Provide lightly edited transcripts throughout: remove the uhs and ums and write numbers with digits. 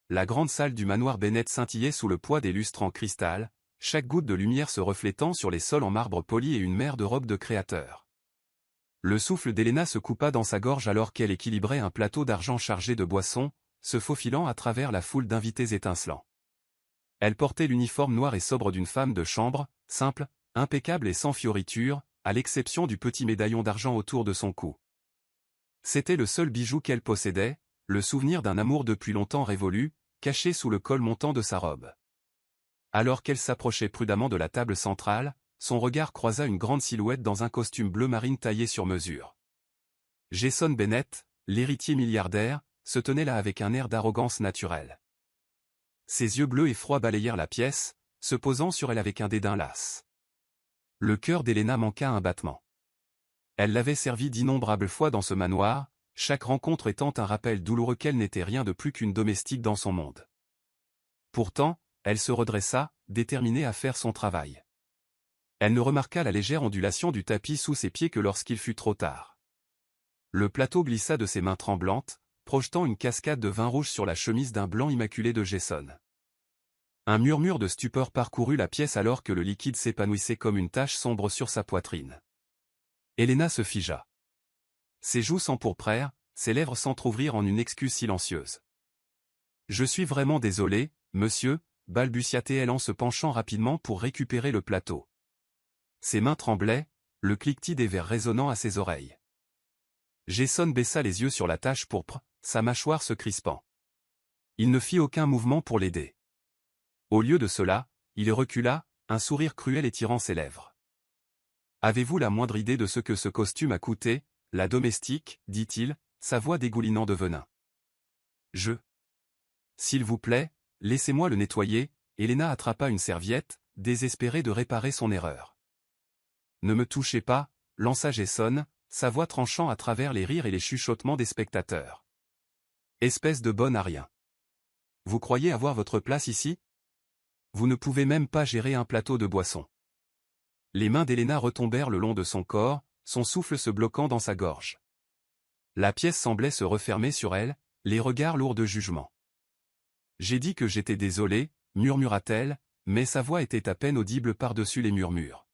la grande salle du manoir Bennett scintillait sous le poids des lustres en cristal, chaque goutte de lumière se reflétant sur les sols en marbre poli et une mer de robes de créateurs. Le souffle d'Helena se coupa dans sa gorge alors qu'elle équilibrait un plateau d'argent chargé de boissons, se faufilant à travers la foule d'invités étincelants. Elle portait l'uniforme noir et sobre d'une femme de chambre, simple, impeccable et sans fioritures, à l'exception du petit médaillon d'argent autour de son cou. C'était le seul bijou qu'elle possédait, le souvenir d'un amour depuis longtemps révolu, caché sous le col montant de sa robe. Alors qu'elle s'approchait prudemment de la table centrale, son regard croisa une grande silhouette dans un costume bleu marine taillé sur mesure. Jason Bennett, l'héritier milliardaire, se tenait là avec un air d'arrogance naturelle. Ses yeux bleus et froids balayèrent la pièce, se posant sur elle avec un dédain las. Le cœur d'Helena manqua un battement. Elle l'avait servi d'innombrables fois dans ce manoir, chaque rencontre étant un rappel douloureux qu'elle n'était rien de plus qu'une domestique dans son monde. Pourtant, elle se redressa, déterminée à faire son travail. Elle ne remarqua la légère ondulation du tapis sous ses pieds que lorsqu'il fut trop tard. Le plateau glissa de ses mains tremblantes, projetant une cascade de vin rouge sur la chemise d'un blanc immaculé de Jason. Un murmure de stupeur parcourut la pièce alors que le liquide s'épanouissait comme une tache sombre sur sa poitrine. Helena se figea. Ses joues s'empourprèrent, ses lèvres s'entr'ouvrirent en une excuse silencieuse. « Je suis vraiment désolé, monsieur », balbutia-t-elle en se penchant rapidement pour récupérer le plateau. Ses mains tremblaient, le cliquetis des verres résonnant à ses oreilles. Jason baissa les yeux sur la tache pourpre, sa mâchoire se crispant. Il ne fit aucun mouvement pour l'aider. Au lieu de cela, il recula, un sourire cruel étirant ses lèvres. « Avez-vous la moindre idée de ce que ce costume a coûté, la domestique » dit-il, sa voix dégoulinant de venin. « S'il vous plaît, laissez-moi le nettoyer », Helena attrapa une serviette, désespérée de réparer son erreur. « Ne me touchez pas », lança Jason, sa voix tranchant à travers les rires et les chuchotements des spectateurs. « Espèce de bonne à rien. Vous croyez avoir votre place ici? Vous ne pouvez même pas gérer un plateau de boissons. » Les mains d'Helena retombèrent le long de son corps, son souffle se bloquant dans sa gorge. La pièce semblait se refermer sur elle, les regards lourds de jugement. « J'ai dit que j'étais désolée », murmura-t-elle, mais sa voix était à peine audible par-dessus les murmures.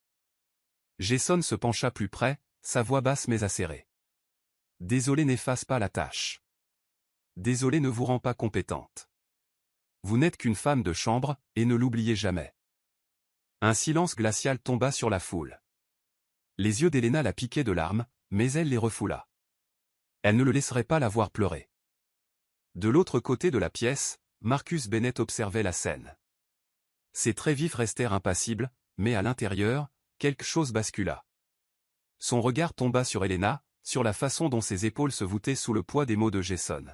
Jason se pencha plus près, sa voix basse mais acérée. « Désolé n'efface pas la tâche. Désolé ne vous rend pas compétente. Vous n'êtes qu'une femme de chambre, et ne l'oubliez jamais. » Un silence glacial tomba sur la foule. Les yeux d'Helena la piquaient de larmes, mais elle les refoula. Elle ne le laisserait pas la voir pleurer. De l'autre côté de la pièce, Marcus Bennett observait la scène. Ses traits vifs restèrent impassibles, mais à l'intérieur, quelque chose bascula. Son regard tomba sur Helena, sur la façon dont ses épaules se voûtaient sous le poids des mots de Jason.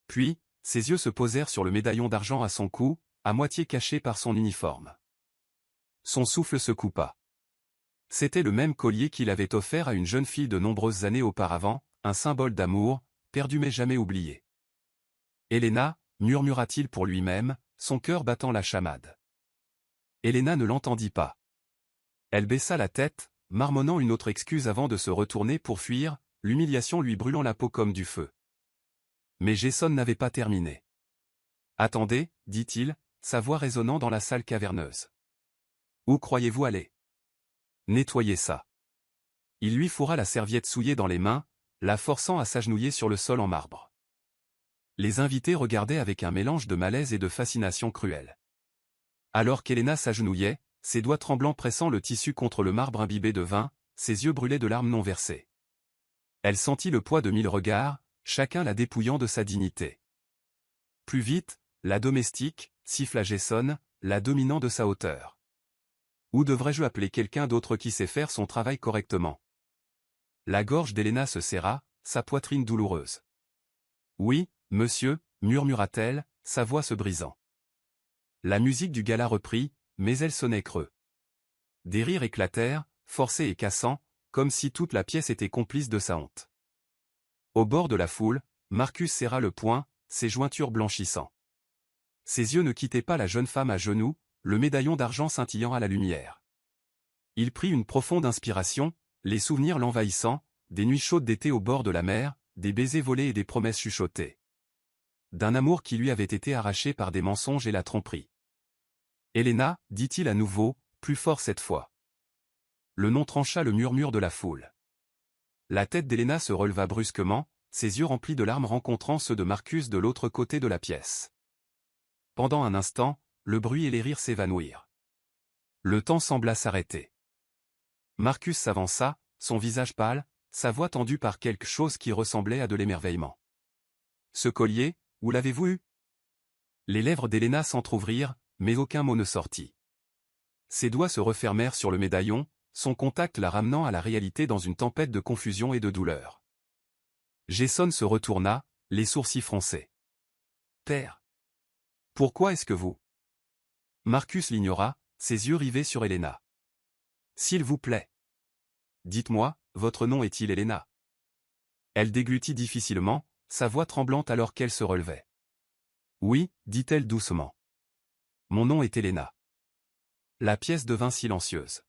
Puis, ses yeux se posèrent sur le médaillon d'argent à son cou, à moitié caché par son uniforme. Son souffle se coupa. C'était le même collier qu'il avait offert à une jeune fille de nombreuses années auparavant, un symbole d'amour, perdu mais jamais oublié. « Helena », murmura-t-il pour lui-même, son cœur battant la chamade. Helena ne l'entendit pas. Elle baissa la tête, marmonnant une autre excuse avant de se retourner pour fuir, l'humiliation lui brûlant la peau comme du feu. Mais Jason n'avait pas terminé. « Attendez », dit-il, sa voix résonnant dans la salle caverneuse. « Où croyez-vous aller? Nettoyez ça. » Il lui fourra la serviette souillée dans les mains, la forçant à s'agenouiller sur le sol en marbre. Les invités regardaient avec un mélange de malaise et de fascination cruelle. Alors qu'Helena s'agenouillait, ses doigts tremblants pressant le tissu contre le marbre imbibé de vin, ses yeux brûlaient de larmes non versées. Elle sentit le poids de 1000 regards, chacun la dépouillant de sa dignité. Plus vite, la domestique, siffla Jason, la dominant de sa hauteur. Ou devrais-je appeler quelqu'un d'autre qui sait faire son travail correctement? La gorge d'Helena se serra, sa poitrine douloureuse. Oui, monsieur, murmura-t-elle, sa voix se brisant. La musique du gala reprit, mais elle sonnait creux. Des rires éclatèrent, forcés et cassants, comme si toute la pièce était complice de sa honte. Au bord de la foule, Marcus serra le poing, ses jointures blanchissant. Ses yeux ne quittaient pas la jeune femme à genoux, le médaillon d'argent scintillant à la lumière. Il prit une profonde inspiration, les souvenirs l'envahissant, des nuits chaudes d'été au bord de la mer, des baisers volés et des promesses chuchotées. d'un amour qui lui avait été arraché par des mensonges et la tromperie. Elena, dit-il à nouveau, plus fort cette fois. Le nom trancha le murmure de la foule. La tête d'Elena se releva brusquement, ses yeux remplis de larmes rencontrant ceux de Marcus de l'autre côté de la pièce. Pendant un instant, le bruit et les rires s'évanouirent. Le temps sembla s'arrêter. Marcus s'avança, son visage pâle, sa voix tendue par quelque chose qui ressemblait à de l'émerveillement. « Ce collier, où l'avez-vous eu » Les lèvres d'Elena s'entr'ouvrirent, mais aucun mot ne sortit. Ses doigts se refermèrent sur le médaillon, son contact la ramenant à la réalité dans une tempête de confusion et de douleur. Jason se retourna, les sourcils froncés. « Père. Pourquoi est-ce que vous » Marcus l'ignora, ses yeux rivés sur Elena. « S'il vous plaît. Dites-moi, votre nom est-il Elena » Elle déglutit difficilement, sa voix tremblante alors qu'elle se relevait. « Oui, dit-elle doucement. Mon nom est Elena. » La pièce devint silencieuse.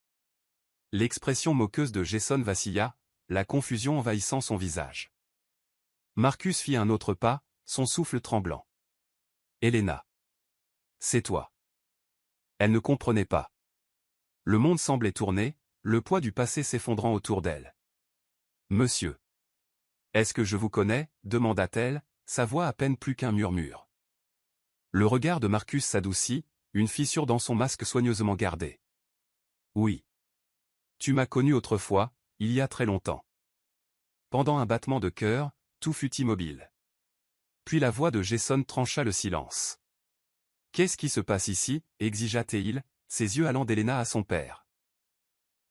L'expression moqueuse de Jason vacilla, la confusion envahissant son visage. Marcus fit un autre pas, son souffle tremblant. « Elena. C'est toi. » Elle ne comprenait pas. Le monde semblait tourner, le poids du passé s'effondrant autour d'elle. « Monsieur. Est-ce que je vous connais » demanda-t-elle, sa voix à peine plus qu'un murmure. Le regard de Marcus s'adoucit, une fissure dans son masque soigneusement gardé. « Oui. Tu m'as connu autrefois, il y a très longtemps. » Pendant un battement de cœur, tout fut immobile. Puis la voix de Jason trancha le silence. « Qu'est-ce qui se passe ici » exigea-t-il, ses yeux allant d'Elena à son père.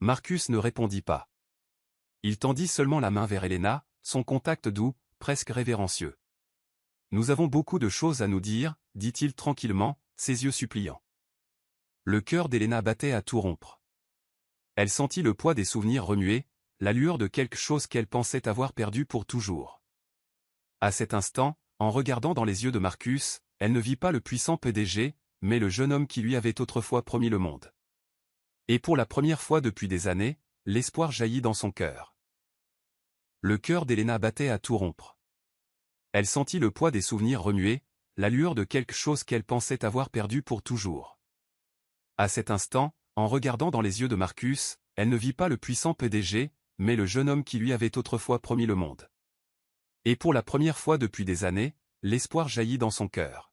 Marcus ne répondit pas. Il tendit seulement la main vers Elena, son contact doux, presque révérencieux. « Nous avons beaucoup de choses à nous dire, » dit-il tranquillement, ses yeux suppliants. Le cœur d'Elena battait à tout rompre. Elle sentit le poids des souvenirs remuer, la lueur de quelque chose qu'elle pensait avoir perdu pour toujours. À cet instant, en regardant dans les yeux de Marcus, elle ne vit pas le puissant PDG, mais le jeune homme qui lui avait autrefois promis le monde. Et pour la première fois depuis des années, l'espoir jaillit dans son cœur. Le cœur d'Elena battait à tout rompre. Elle sentit le poids des souvenirs remuer, la lueur de quelque chose qu'elle pensait avoir perdu pour toujours. À cet instant, en regardant dans les yeux de Marcus, elle ne vit pas le puissant PDG, mais le jeune homme qui lui avait autrefois promis le monde. Et pour la première fois depuis des années, l'espoir jaillit dans son cœur.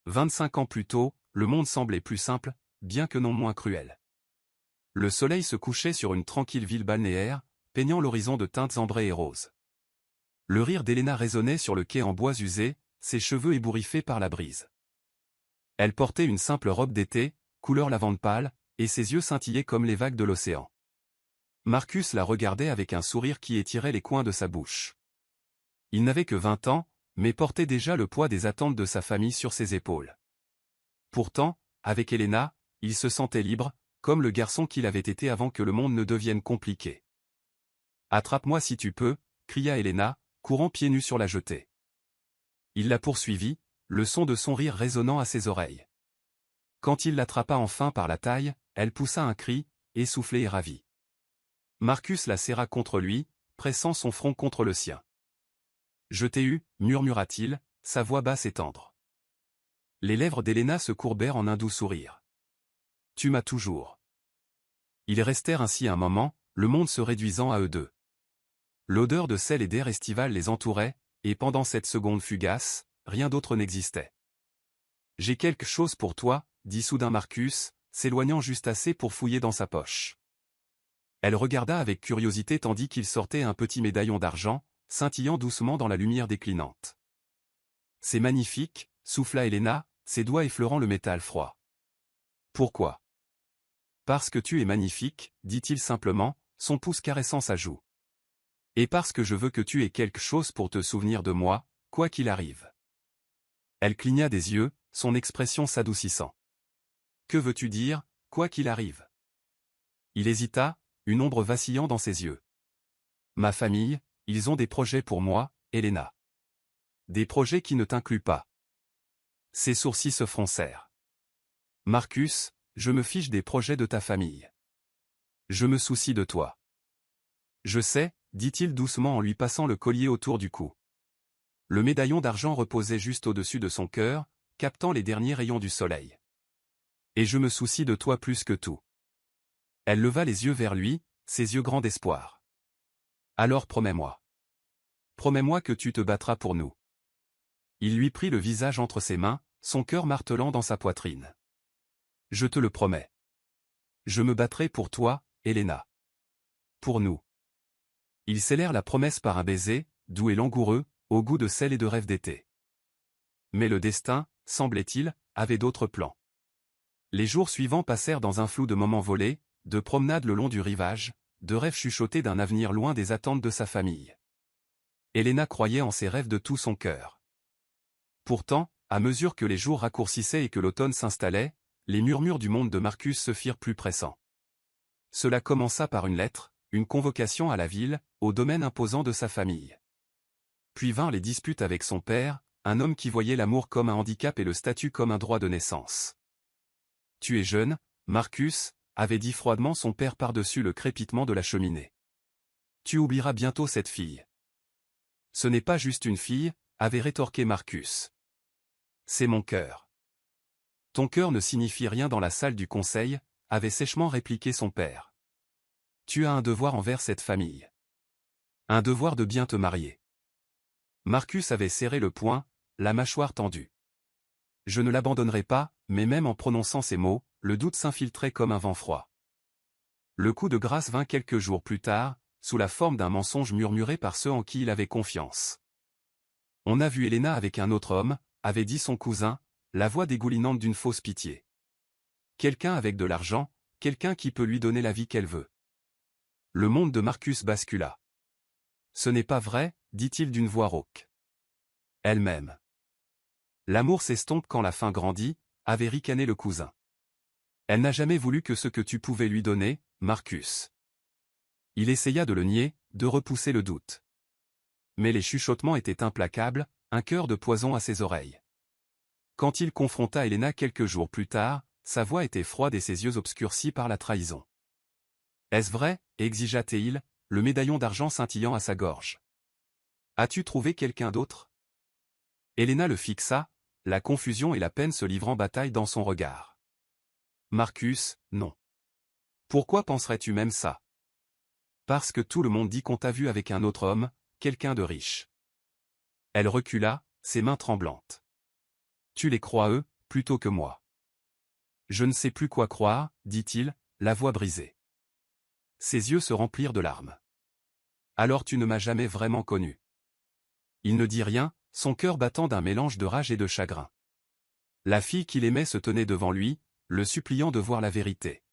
25 ans plus tôt, le monde semblait plus simple, bien que non moins cruel. Le soleil se couchait sur une tranquille ville balnéaire, peignant l'horizon de teintes ambrées et roses. Le rire d'Elena résonnait sur le quai en bois usé, ses cheveux ébouriffés par la brise. Elle portait une simple robe d'été, couleur lavande pâle, et ses yeux scintillaient comme les vagues de l'océan. Marcus la regardait avec un sourire qui étirait les coins de sa bouche. Il n'avait que 20 ans, mais portait déjà le poids des attentes de sa famille sur ses épaules. Pourtant, avec Elena, il se sentait libre, comme le garçon qu'il avait été avant que le monde ne devienne compliqué. « Attrape-moi si tu peux » cria Elena, courant pieds nus sur la jetée. Il la poursuivit, le son de son rire résonnant à ses oreilles. Quand il l'attrapa enfin par la taille, elle poussa un cri, essoufflée et ravie. Marcus la serra contre lui, pressant son front contre le sien. « Je t'ai eu » murmura-t-il, sa voix basse et tendre. Les lèvres d'Elena se courbèrent en un doux sourire. « Tu m'as toujours. » Ils restèrent ainsi un moment, le monde se réduisant à eux deux. L'odeur de sel et d'air estival les entourait, et pendant cette seconde fugace, rien d'autre n'existait. « J'ai quelque chose pour toi » dit soudain Marcus, s'éloignant juste assez pour fouiller dans sa poche. Elle regarda avec curiosité tandis qu'il sortait un petit médaillon d'argent, scintillant doucement dans la lumière déclinante. « C'est magnifique » souffla Elena, ses doigts effleurant le métal froid. « Pourquoi ?»« Parce que tu es magnifique » dit-il simplement, son pouce caressant sa joue. « Et parce que je veux que tu aies quelque chose pour te souvenir de moi, quoi qu'il arrive. » Elle cligna des yeux, son expression s'adoucissant. « Que veux-tu dire, quoi qu'il arrive ?» Il hésita, une ombre vacillant dans ses yeux. « Ma famille, ils ont des projets pour moi, Elena. Des projets qui ne t'incluent pas. » Ses sourcils se froncèrent. « Marcus, je me fiche des projets de ta famille. Je me soucie de toi. »« Je sais » dit-il doucement en lui passant le collier autour du cou. Le médaillon d'argent reposait juste au-dessus de son cœur, captant les derniers rayons du soleil. Et je me soucie de toi plus que tout. Elle leva les yeux vers lui, ses yeux grands d'espoir. Alors promets-moi. Promets-moi que tu te battras pour nous. Il lui prit le visage entre ses mains, son cœur martelant dans sa poitrine. Je te le promets. Je me battrai pour toi, Helena. Pour nous. Ils scellèrent la promesse par un baiser, doux et langoureux, au goût de sel et de rêve d'été. Mais le destin, semblait-il, avait d'autres plans. Les jours suivants passèrent dans un flou de moments volés, de promenades le long du rivage, de rêves chuchotés d'un avenir loin des attentes de sa famille. Helena croyait en ses rêves de tout son cœur. Pourtant, à mesure que les jours raccourcissaient et que l'automne s'installait, les murmures du monde de Marcus se firent plus pressants. Cela commença par une lettre, une convocation à la ville, au domaine imposant de sa famille. Puis vinrent les disputes avec son père, un homme qui voyait l'amour comme un handicap et le statut comme un droit de naissance. « Tu es jeune, Marcus », avait dit froidement son père par-dessus le crépitement de la cheminée. « Tu oublieras bientôt cette fille. »« Ce n'est pas juste une fille », avait rétorqué Marcus. « C'est mon cœur. »« Ton cœur ne signifie rien dans la salle du conseil », avait sèchement répliqué son père. « Tu as un devoir envers cette famille. Un devoir de bien te marier. » Marcus avait serré le poing, la mâchoire tendue. « Je ne l'abandonnerai pas », mais même en prononçant ces mots, le doute s'infiltrait comme un vent froid. Le coup de grâce vint quelques jours plus tard, sous la forme d'un mensonge murmuré par ceux en qui il avait confiance. « On a vu Helena avec un autre homme », avait dit son cousin, la voix dégoulinante d'une fausse pitié. « Quelqu'un avec de l'argent, quelqu'un qui peut lui donner la vie qu'elle veut. » Le monde de Marcus bascula. « Ce n'est pas vrai », dit-il d'une voix rauque. « Elle-même. L'amour s'estompe quand la faim grandit », avait ricané le cousin. « Elle n'a jamais voulu que ce que tu pouvais lui donner, Marcus. » Il essaya de le nier, de repousser le doute. Mais les chuchotements étaient implacables, un cœur de poison à ses oreilles. Quand il confronta Helena quelques jours plus tard, sa voix était froide et ses yeux obscurcis par la trahison. « Est-ce vrai » exigea-t-il, le médaillon d'argent scintillant à sa gorge. « As-tu trouvé quelqu'un d'autre » Helena le fixa, la confusion et la peine se livrant bataille dans son regard. « Marcus, non. Pourquoi penserais-tu même ça ? Parce que tout le monde dit qu'on t'a vu avec un autre homme, quelqu'un de riche. » Elle recula, ses mains tremblantes. « Tu les crois eux, plutôt que moi. » Je ne sais plus quoi croire, dit-il, la voix brisée. Ses yeux se remplirent de larmes. « Alors tu ne m'as jamais vraiment connu. » Il ne dit rien, son cœur battant d'un mélange de rage et de chagrin. La fille qu'il aimait se tenait devant lui, le suppliant de voir la vérité.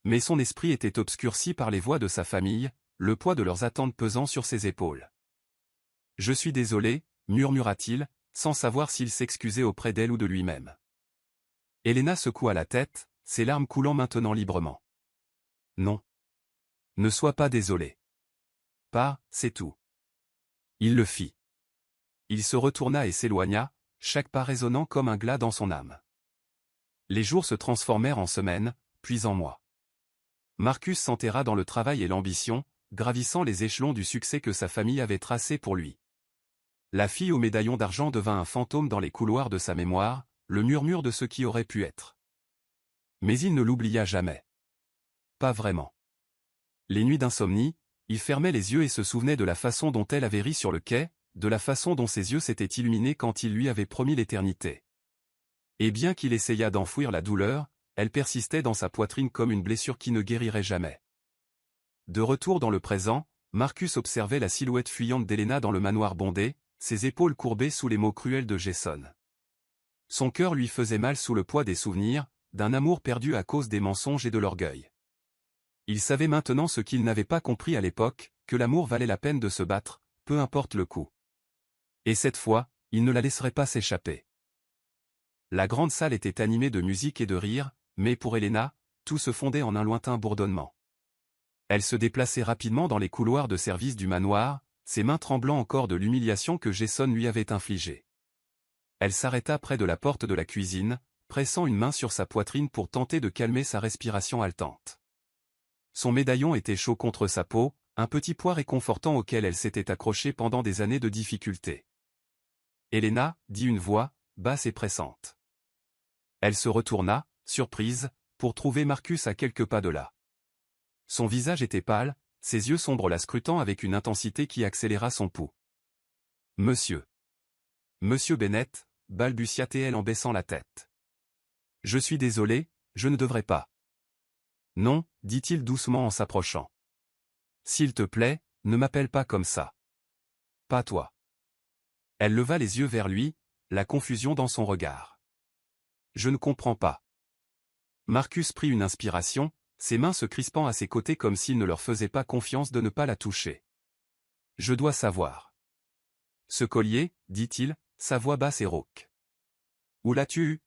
Mais son esprit était obscurci par les voix de sa famille, le poids de leurs attentes pesant sur ses épaules. « Je suis désolé », murmura-t-il, sans savoir s'il s'excusait auprès d'elle ou de lui-même. Helena secoua la tête, ses larmes coulant maintenant librement. « Non. Ne sois pas désolé. Pas, c'est tout. » Il le fit. Il se retourna et s'éloigna, chaque pas résonnant comme un glas dans son âme. Les jours se transformèrent en semaines, puis en mois. Marcus s'enterra dans le travail et l'ambition, gravissant les échelons du succès que sa famille avait tracé pour lui. La fille au médaillon d'argent devint un fantôme dans les couloirs de sa mémoire, le murmure de ce qui aurait pu être. Mais il ne l'oublia jamais. Pas vraiment. Les nuits d'insomnie, il fermait les yeux et se souvenait de la façon dont elle avait ri sur le quai, de la façon dont ses yeux s'étaient illuminés quand il lui avait promis l'éternité. Et bien qu'il essayât d'enfouir la douleur, elle persistait dans sa poitrine comme une blessure qui ne guérirait jamais. De retour dans le présent, Marcus observait la silhouette fuyante d'Helena dans le manoir bondé, ses épaules courbées sous les mots cruels de Jason. Son cœur lui faisait mal sous le poids des souvenirs, d'un amour perdu à cause des mensonges et de l'orgueil. Il savait maintenant ce qu'il n'avait pas compris à l'époque, que l'amour valait la peine de se battre, peu importe le coût. Et cette fois, il ne la laisserait pas s'échapper. La grande salle était animée de musique et de rire, mais pour Helena, tout se fondait en un lointain bourdonnement. Elle se déplaçait rapidement dans les couloirs de service du manoir, ses mains tremblant encore de l'humiliation que Jason lui avait infligée. Elle s'arrêta près de la porte de la cuisine, pressant une main sur sa poitrine pour tenter de calmer sa respiration haletante. Son médaillon était chaud contre sa peau, un petit poids réconfortant auquel elle s'était accrochée pendant des années de difficultés. Elena, dit une voix, basse et pressante. Elle se retourna, surprise, pour trouver Marcus à quelques pas de là. Son visage était pâle, ses yeux sombres la scrutant avec une intensité qui accéléra son pouls. « Monsieur. Monsieur Bennett, balbutia-t-elle en baissant la tête. Je suis désolé, je ne devrais pas. Non, dit-il doucement en s'approchant. S'il te plaît, ne m'appelle pas comme ça. Pas toi. Elle leva les yeux vers lui, la confusion dans son regard. Je ne comprends pas. Marcus prit une inspiration, ses mains se crispant à ses côtés comme s'il ne leur faisait pas confiance de ne pas la toucher. Je dois savoir. Ce collier, dit-il, sa voix basse et rauque. Où l'as-tu eu?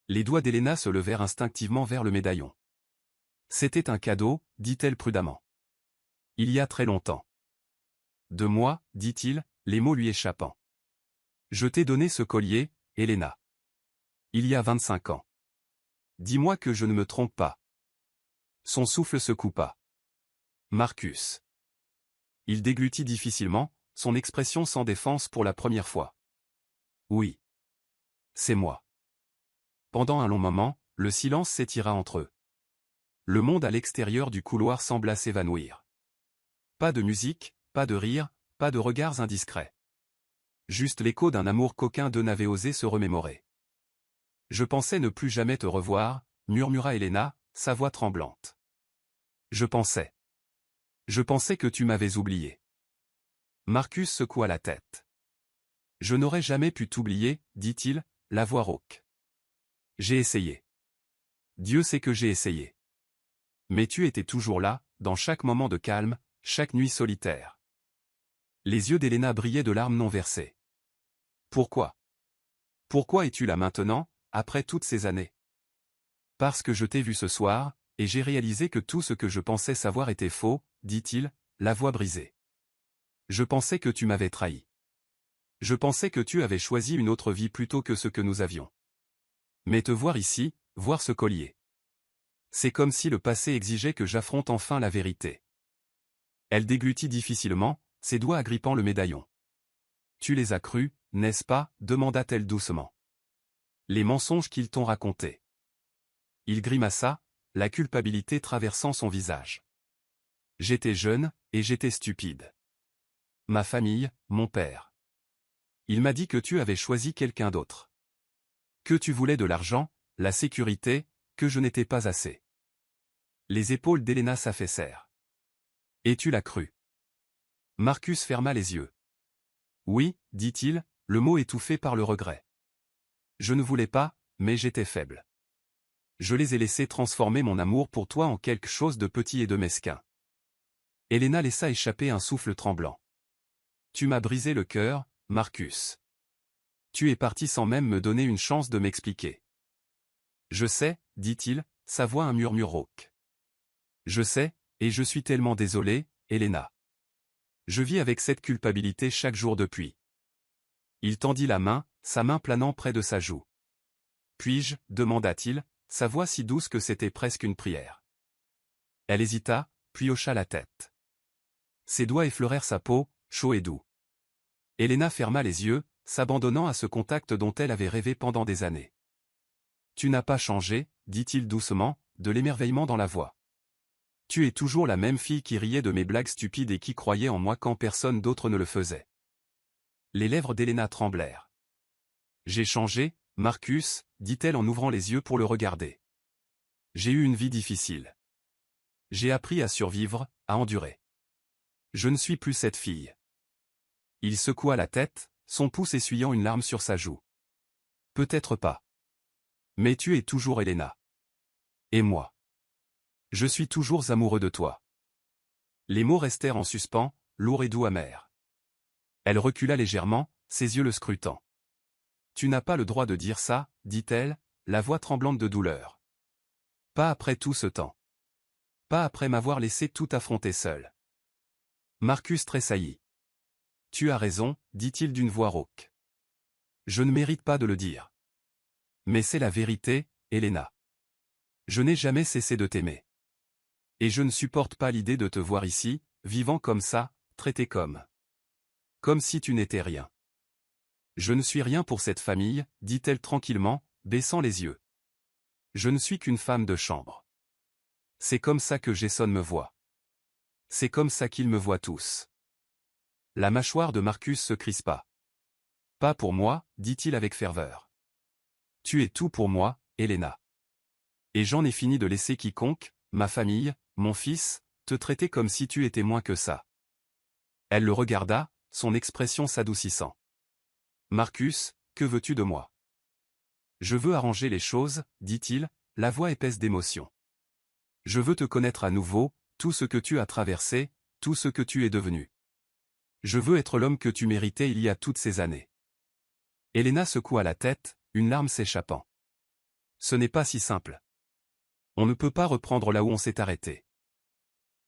Les doigts d'Elena se levèrent instinctivement vers le médaillon. C'était un cadeau, dit-elle prudemment. Il y a très longtemps. De moi, dit-il, les mots lui échappant. Je t'ai donné ce collier, Elena. Il y a 25 ans. Dis-moi que je ne me trompe pas. Son souffle se coupa. Marcus. Il déglutit difficilement, son expression sans défense pour la première fois. Oui. C'est moi. Pendant un long moment, le silence s'étira entre eux. Le monde à l'extérieur du couloir sembla s'évanouir. Pas de musique, pas de rire, pas de regards indiscrets. Juste l'écho d'un amour qu'aucun d'eux n'avait osé se remémorer. Je pensais ne plus jamais te revoir, murmura Elena, sa voix tremblante. Je pensais que tu m'avais oublié. Marcus secoua la tête. Je n'aurais jamais pu t'oublier, dit-il, la voix rauque. J'ai essayé. Dieu sait que j'ai essayé. Mais tu étais toujours là, dans chaque moment de calme, chaque nuit solitaire. Les yeux d'Elena brillaient de larmes non versées. Pourquoi? Pourquoi es-tu là maintenant, après toutes ces années? Parce que je t'ai vu ce soir, et j'ai réalisé que tout ce que je pensais savoir était faux, dit-il, la voix brisée. Je pensais que tu m'avais trahi. Je pensais que tu avais choisi une autre vie plutôt que ce que nous avions. Mais te voir ici, voir ce collier. C'est comme si le passé exigeait que j'affronte enfin la vérité. Elle déglutit difficilement, ses doigts agrippant le médaillon. Tu les as crus, n'est-ce pas? Demanda-t-elle doucement. Les mensonges qu'ils t'ont racontés. Il grimaça, la culpabilité traversant son visage. J'étais jeune, et j'étais stupide. Ma famille, mon père. Il m'a dit que tu avais choisi quelqu'un d'autre. Que tu voulais de l'argent, la sécurité, que je n'étais pas assez. Les épaules d'Elena s'affaissèrent. Et tu l'as cru. Marcus ferma les yeux. Oui, dit-il, le mot étouffé par le regret. Je ne voulais pas, mais j'étais faible. Je les ai laissés transformer mon amour pour toi en quelque chose de petit et de mesquin. Elena laissa échapper un souffle tremblant. Tu m'as brisé le cœur, Marcus. Tu es parti sans même me donner une chance de m'expliquer. Je sais, dit-il, sa voix un murmure rauque. Je sais, et je suis tellement désolé, Elena. Je vis avec cette culpabilité chaque jour depuis. Il tendit la main, sa main planant près de sa joue. Puis-je, demanda-t-il, sa voix si douce que c'était presque une prière. Elle hésita, puis hocha la tête. Ses doigts effleurèrent sa peau, chaud et doux. Elena ferma les yeux, s'abandonnant à ce contact dont elle avait rêvé pendant des années. Tu n'as pas changé, dit-il doucement, de l'émerveillement dans la voix. Tu es toujours la même fille qui riait de mes blagues stupides et qui croyait en moi quand personne d'autre ne le faisait. Les lèvres d'Elena tremblèrent. J'ai changé, Marcus, dit-elle en ouvrant les yeux pour le regarder. J'ai eu une vie difficile. J'ai appris à survivre, à endurer. Je ne suis plus cette fille. Il secoua la tête, son pouce essuyant une larme sur sa joue. Peut-être pas. Mais tu es toujours Elena. Et moi. Je suis toujours amoureux de toi. Les mots restèrent en suspens, lourds et doux amers. Elle recula légèrement, ses yeux le scrutant. Tu n'as pas le droit de dire ça, dit-elle, la voix tremblante de douleur. Pas après tout ce temps. Pas après m'avoir laissé tout affronter seul. Marcus tressaillit. Tu as raison, dit-il d'une voix rauque. Je ne mérite pas de le dire. Mais c'est la vérité, Elena. Je n'ai jamais cessé de t'aimer. Et je ne supporte pas l'idée de te voir ici, vivant comme ça, traité comme si tu n'étais rien. Je ne suis rien pour cette famille, dit-elle tranquillement, baissant les yeux. Je ne suis qu'une femme de chambre. C'est comme ça que Jason me voit. C'est comme ça qu'ils me voient tous. La mâchoire de Marcus se crispa. Pas pour moi, dit-il avec ferveur. Tu es tout pour moi, Elena. Et j'en ai fini de laisser quiconque, ma famille, mon fils, te traiter comme si tu étais moins que ça. Elle le regarda, son expression s'adoucissant. Marcus, que veux-tu de moi? Je veux arranger les choses, dit-il, la voix épaisse d'émotion. Je veux te connaître à nouveau, tout ce que tu as traversé, tout ce que tu es devenu. Je veux être l'homme que tu méritais il y a toutes ces années. Elena secoua la tête, une larme s'échappant. Ce n'est pas si simple. On ne peut pas reprendre là où on s'est arrêté.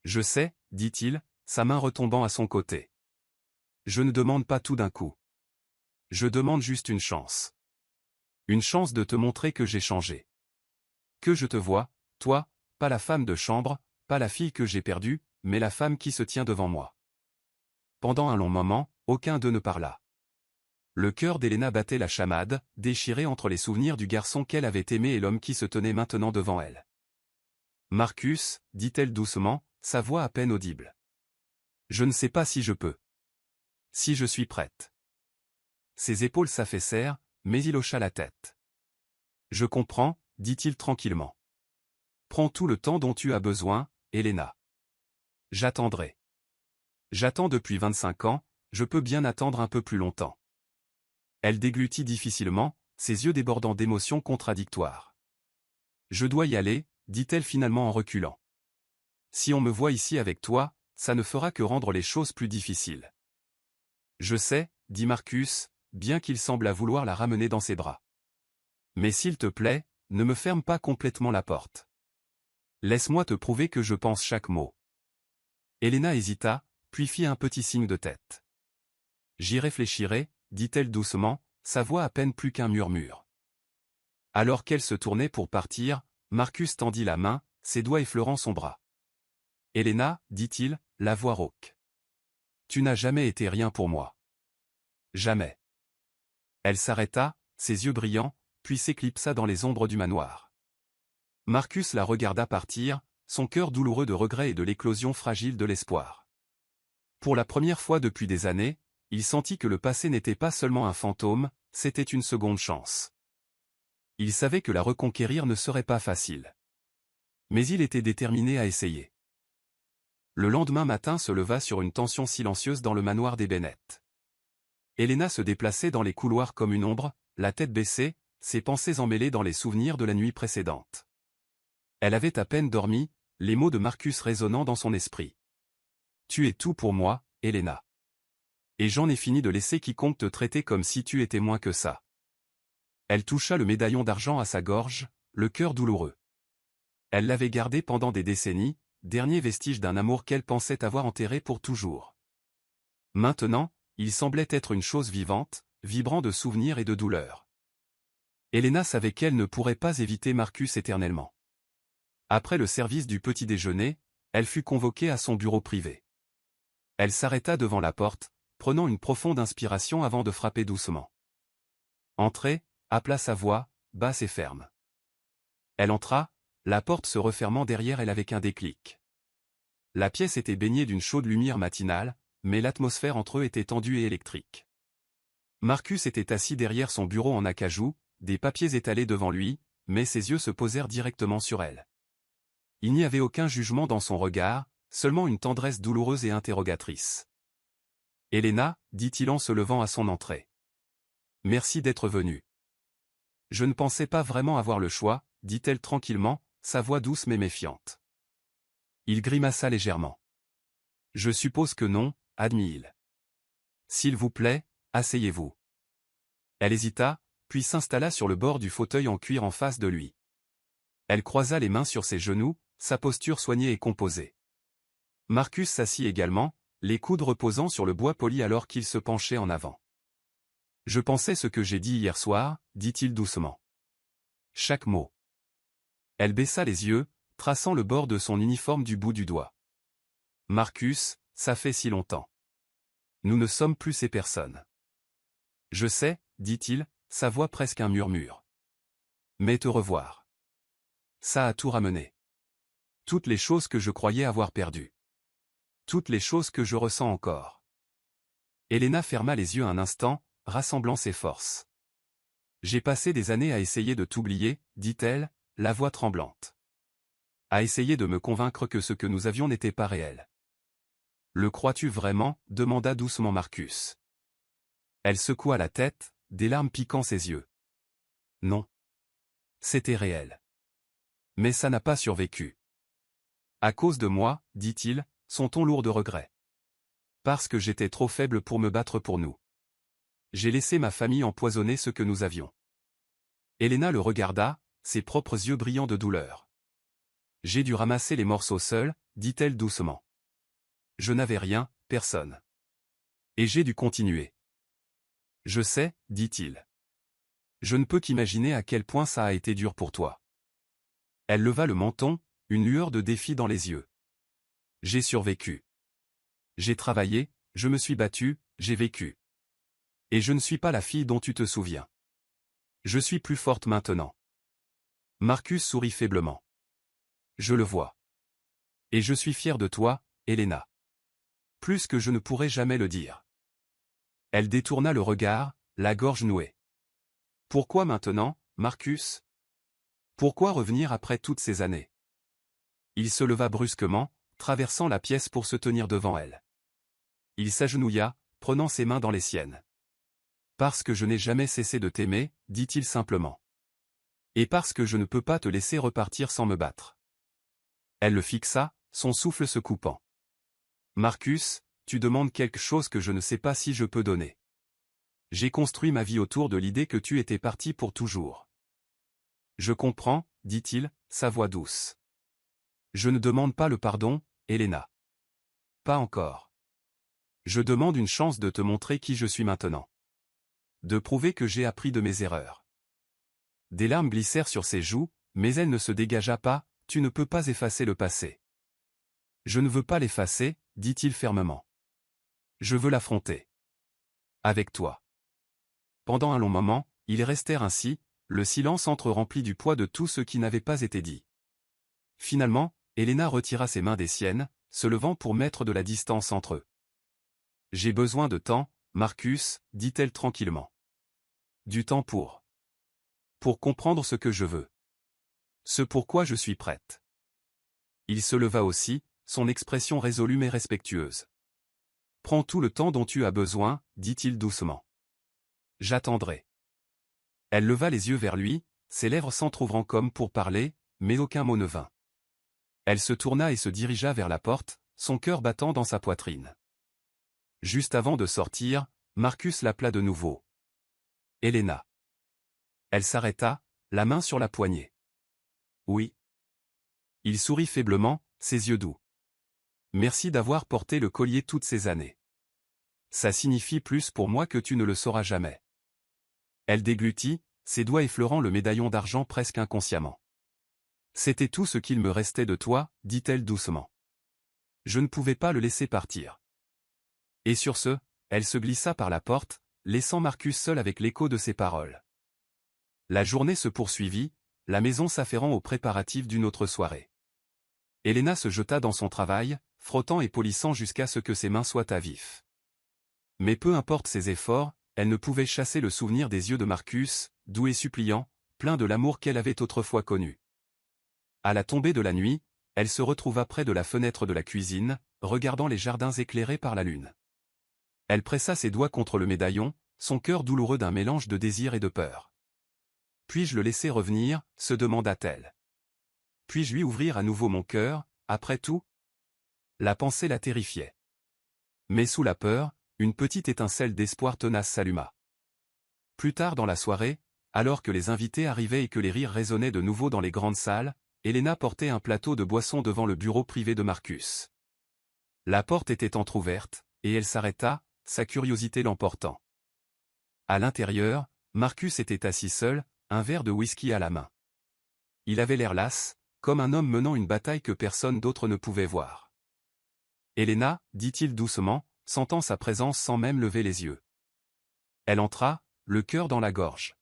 Je sais, dit-il, sa main retombant à son côté. Je ne demande pas tout d'un coup. Je demande juste une chance. Une chance de te montrer que j'ai changé. Que je te vois, toi, pas la femme de chambre, pas la fille que j'ai perdue, mais la femme qui se tient devant moi. Pendant un long moment, aucun d'eux ne parla. Le cœur d'Elena battait la chamade, déchiré entre les souvenirs du garçon qu'elle avait aimé et l'homme qui se tenait maintenant devant elle. Marcus, dit-elle doucement, sa voix à peine audible. Je ne sais pas si je peux. Si je suis prête. Ses épaules s'affaissèrent, mais il hocha la tête. Je comprends, dit-il tranquillement. Prends tout le temps dont tu as besoin, Elena. J'attendrai. J'attends depuis 25 ans, je peux bien attendre un peu plus longtemps. Elle déglutit difficilement, ses yeux débordant d'émotions contradictoires. Je dois y aller, dit-elle finalement en reculant. Si on me voit ici avec toi, ça ne fera que rendre les choses plus difficiles. Je sais, dit Marcus, bien qu'il semble vouloir la ramener dans ses bras. Mais s'il te plaît, ne me ferme pas complètement la porte. Laisse-moi te prouver que je pense chaque mot. Elena hésita, puis fit un petit signe de tête. J'y réfléchirai, dit-elle doucement, sa voix à peine plus qu'un murmure. Alors qu'elle se tournait pour partir, Marcus tendit la main, ses doigts effleurant son bras. Elena, dit-il, la voix rauque. Tu n'as jamais été rien pour moi. Jamais. Elle s'arrêta, ses yeux brillants, puis s'éclipsa dans les ombres du manoir. Marcus la regarda partir, son cœur douloureux de regret et de l'éclosion fragile de l'espoir. Pour la première fois depuis des années, il sentit que le passé n'était pas seulement un fantôme, c'était une seconde chance. Il savait que la reconquérir ne serait pas facile. Mais il était déterminé à essayer. Le lendemain matin se leva sur une tension silencieuse dans le manoir des Bennett. Elena se déplaçait dans les couloirs comme une ombre, la tête baissée, ses pensées emmêlées dans les souvenirs de la nuit précédente. Elle avait à peine dormi, les mots de Marcus résonnant dans son esprit. Tu es tout pour moi, Elena. Et j'en ai fini de laisser quiconque te traiter comme si tu étais moins que ça. Elle toucha le médaillon d'argent à sa gorge, le cœur douloureux. Elle l'avait gardé pendant des décennies, dernier vestige d'un amour qu'elle pensait avoir enterré pour toujours. Maintenant, il semblait être une chose vivante, vibrant de souvenirs et de douleurs. Elena savait qu'elle ne pourrait pas éviter Marcus éternellement. Après le service du petit déjeuner, elle fut convoquée à son bureau privé. Elle s'arrêta devant la porte, prenant une profonde inspiration avant de frapper doucement. Entrez, appela sa voix, basse et ferme. Elle entra, la porte se refermant derrière elle avec un déclic. La pièce était baignée d'une chaude lumière matinale, mais l'atmosphère entre eux était tendue et électrique. Marcus était assis derrière son bureau en acajou, des papiers étalés devant lui, mais ses yeux se posèrent directement sur elle. Il n'y avait aucun jugement dans son regard, seulement une tendresse douloureuse et interrogatrice. « Elena, dit-il en se levant à son entrée. Merci d'être venue. Je ne pensais pas vraiment avoir le choix, dit-elle tranquillement, sa voix douce mais méfiante. Il grimaça légèrement. Je suppose que non, admit-il. S'il vous plaît, asseyez-vous. Elle hésita, puis s'installa sur le bord du fauteuil en cuir en face de lui. Elle croisa les mains sur ses genoux, sa posture soignée et composée. Marcus s'assit également, les coudes reposant sur le bois poli alors qu'il se penchait en avant. Je pensais ce que j'ai dit hier soir, dit-il doucement. Chaque mot. Elle baissa les yeux, traçant le bord de son uniforme du bout du doigt. Marcus, ça fait si longtemps. Nous ne sommes plus ces personnes. Je sais, dit-il, sa voix presque un murmure. Mais te revoir. Ça a tout ramené. Toutes les choses que je croyais avoir perdues. Toutes les choses que je ressens encore. Elena ferma les yeux un instant, rassemblant ses forces. J'ai passé des années à essayer de t'oublier, dit-elle, la voix tremblante. À essayer de me convaincre que ce que nous avions n'était pas réel. Le crois-tu vraiment ? Demanda doucement Marcus. Elle secoua la tête, des larmes piquant ses yeux. Non. C'était réel. Mais ça n'a pas survécu. À cause de moi, dit-il, son ton lourd de regret. Parce que j'étais trop faible pour me battre pour nous. J'ai laissé ma famille empoisonner ce que nous avions. Elena le regarda, ses propres yeux brillants de douleur. J'ai dû ramasser les morceaux seule, dit-elle doucement. Je n'avais rien, personne. Et j'ai dû continuer. Je sais, dit-il. Je ne peux qu'imaginer à quel point ça a été dur pour toi. Elle leva le menton, une lueur de défi dans les yeux. J'ai survécu. J'ai travaillé, je me suis battu, j'ai vécu. Et je ne suis pas la fille dont tu te souviens. Je suis plus forte maintenant. Marcus sourit faiblement. Je le vois. Et je suis fier de toi, Elena. Plus que je ne pourrais jamais le dire. Elle détourna le regard, la gorge nouée. Pourquoi maintenant, Marcus ? Pourquoi revenir après toutes ces années ? Il se leva brusquement, traversant la pièce pour se tenir devant elle. Il s'agenouilla, prenant ses mains dans les siennes. Parce que je n'ai jamais cessé de t'aimer, dit-il simplement. Et parce que je ne peux pas te laisser repartir sans me battre. Elle le fixa, son souffle se coupant. Marcus, tu demandes quelque chose que je ne sais pas si je peux donner. J'ai construit ma vie autour de l'idée que tu étais parti pour toujours. Je comprends, dit-il, sa voix douce. Je ne demande pas le pardon, Elena. Pas encore. Je demande une chance de te montrer qui je suis maintenant. De prouver que j'ai appris de mes erreurs. Des larmes glissèrent sur ses joues, mais elle ne se dégagea pas, tu ne peux pas effacer le passé. Je ne veux pas l'effacer, dit-il fermement. Je veux l'affronter. Avec toi. Pendant un long moment, ils restèrent ainsi, le silence entre-rempli du poids de tout ce qui n'avait pas été dit. Finalement, Elena retira ses mains des siennes, se levant pour mettre de la distance entre eux. J'ai besoin de temps, Marcus, dit-elle tranquillement. Du temps pour comprendre ce que je veux. Ce pourquoi je suis prête. Il se leva aussi, son expression résolue mais respectueuse. Prends tout le temps dont tu as besoin, dit-il doucement. J'attendrai. Elle leva les yeux vers lui, ses lèvres s'entr'ouvrant comme pour parler, mais aucun mot ne vint. Elle se tourna et se dirigea vers la porte, son cœur battant dans sa poitrine. Juste avant de sortir, Marcus l'appela de nouveau. Elena. Elle s'arrêta, la main sur la poignée. Oui. Il sourit faiblement, ses yeux doux. Merci d'avoir porté le collier toutes ces années. Ça signifie plus pour moi que tu ne le sauras jamais. Elle déglutit, ses doigts effleurant le médaillon d'argent presque inconsciemment. C'était tout ce qu'il me restait de toi, dit-elle doucement. Je ne pouvais pas le laisser partir. Et sur ce, elle se glissa par la porte, laissant Marcus seul avec l'écho de ses paroles. La journée se poursuivit, la maison s'affairant aux préparatifs d'une autre soirée. Elena se jeta dans son travail, frottant et polissant jusqu'à ce que ses mains soient à vif. Mais peu importe ses efforts, elle ne pouvait chasser le souvenir des yeux de Marcus, doux et suppliant, plein de l'amour qu'elle avait autrefois connu. À la tombée de la nuit, elle se retrouva près de la fenêtre de la cuisine, regardant les jardins éclairés par la lune. Elle pressa ses doigts contre le médaillon, son cœur douloureux d'un mélange de désir et de peur. Puis-je le laisser revenir, se demanda-t-elle. Puis-je lui ouvrir à nouveau mon cœur, après tout ? La pensée la terrifiait. Mais sous la peur, une petite étincelle d'espoir tenace s'alluma. Plus tard dans la soirée, alors que les invités arrivaient et que les rires résonnaient de nouveau dans les grandes salles, Elena portait un plateau de boissons devant le bureau privé de Marcus. La porte était entr'ouverte, et elle s'arrêta, sa curiosité l'emportant. À l'intérieur, Marcus était assis seul, un verre de whisky à la main. Il avait l'air las, comme un homme menant une bataille que personne d'autre ne pouvait voir. « Elena, dit-il doucement, sentant sa présence sans même lever les yeux. Elle entra, le cœur dans la gorge.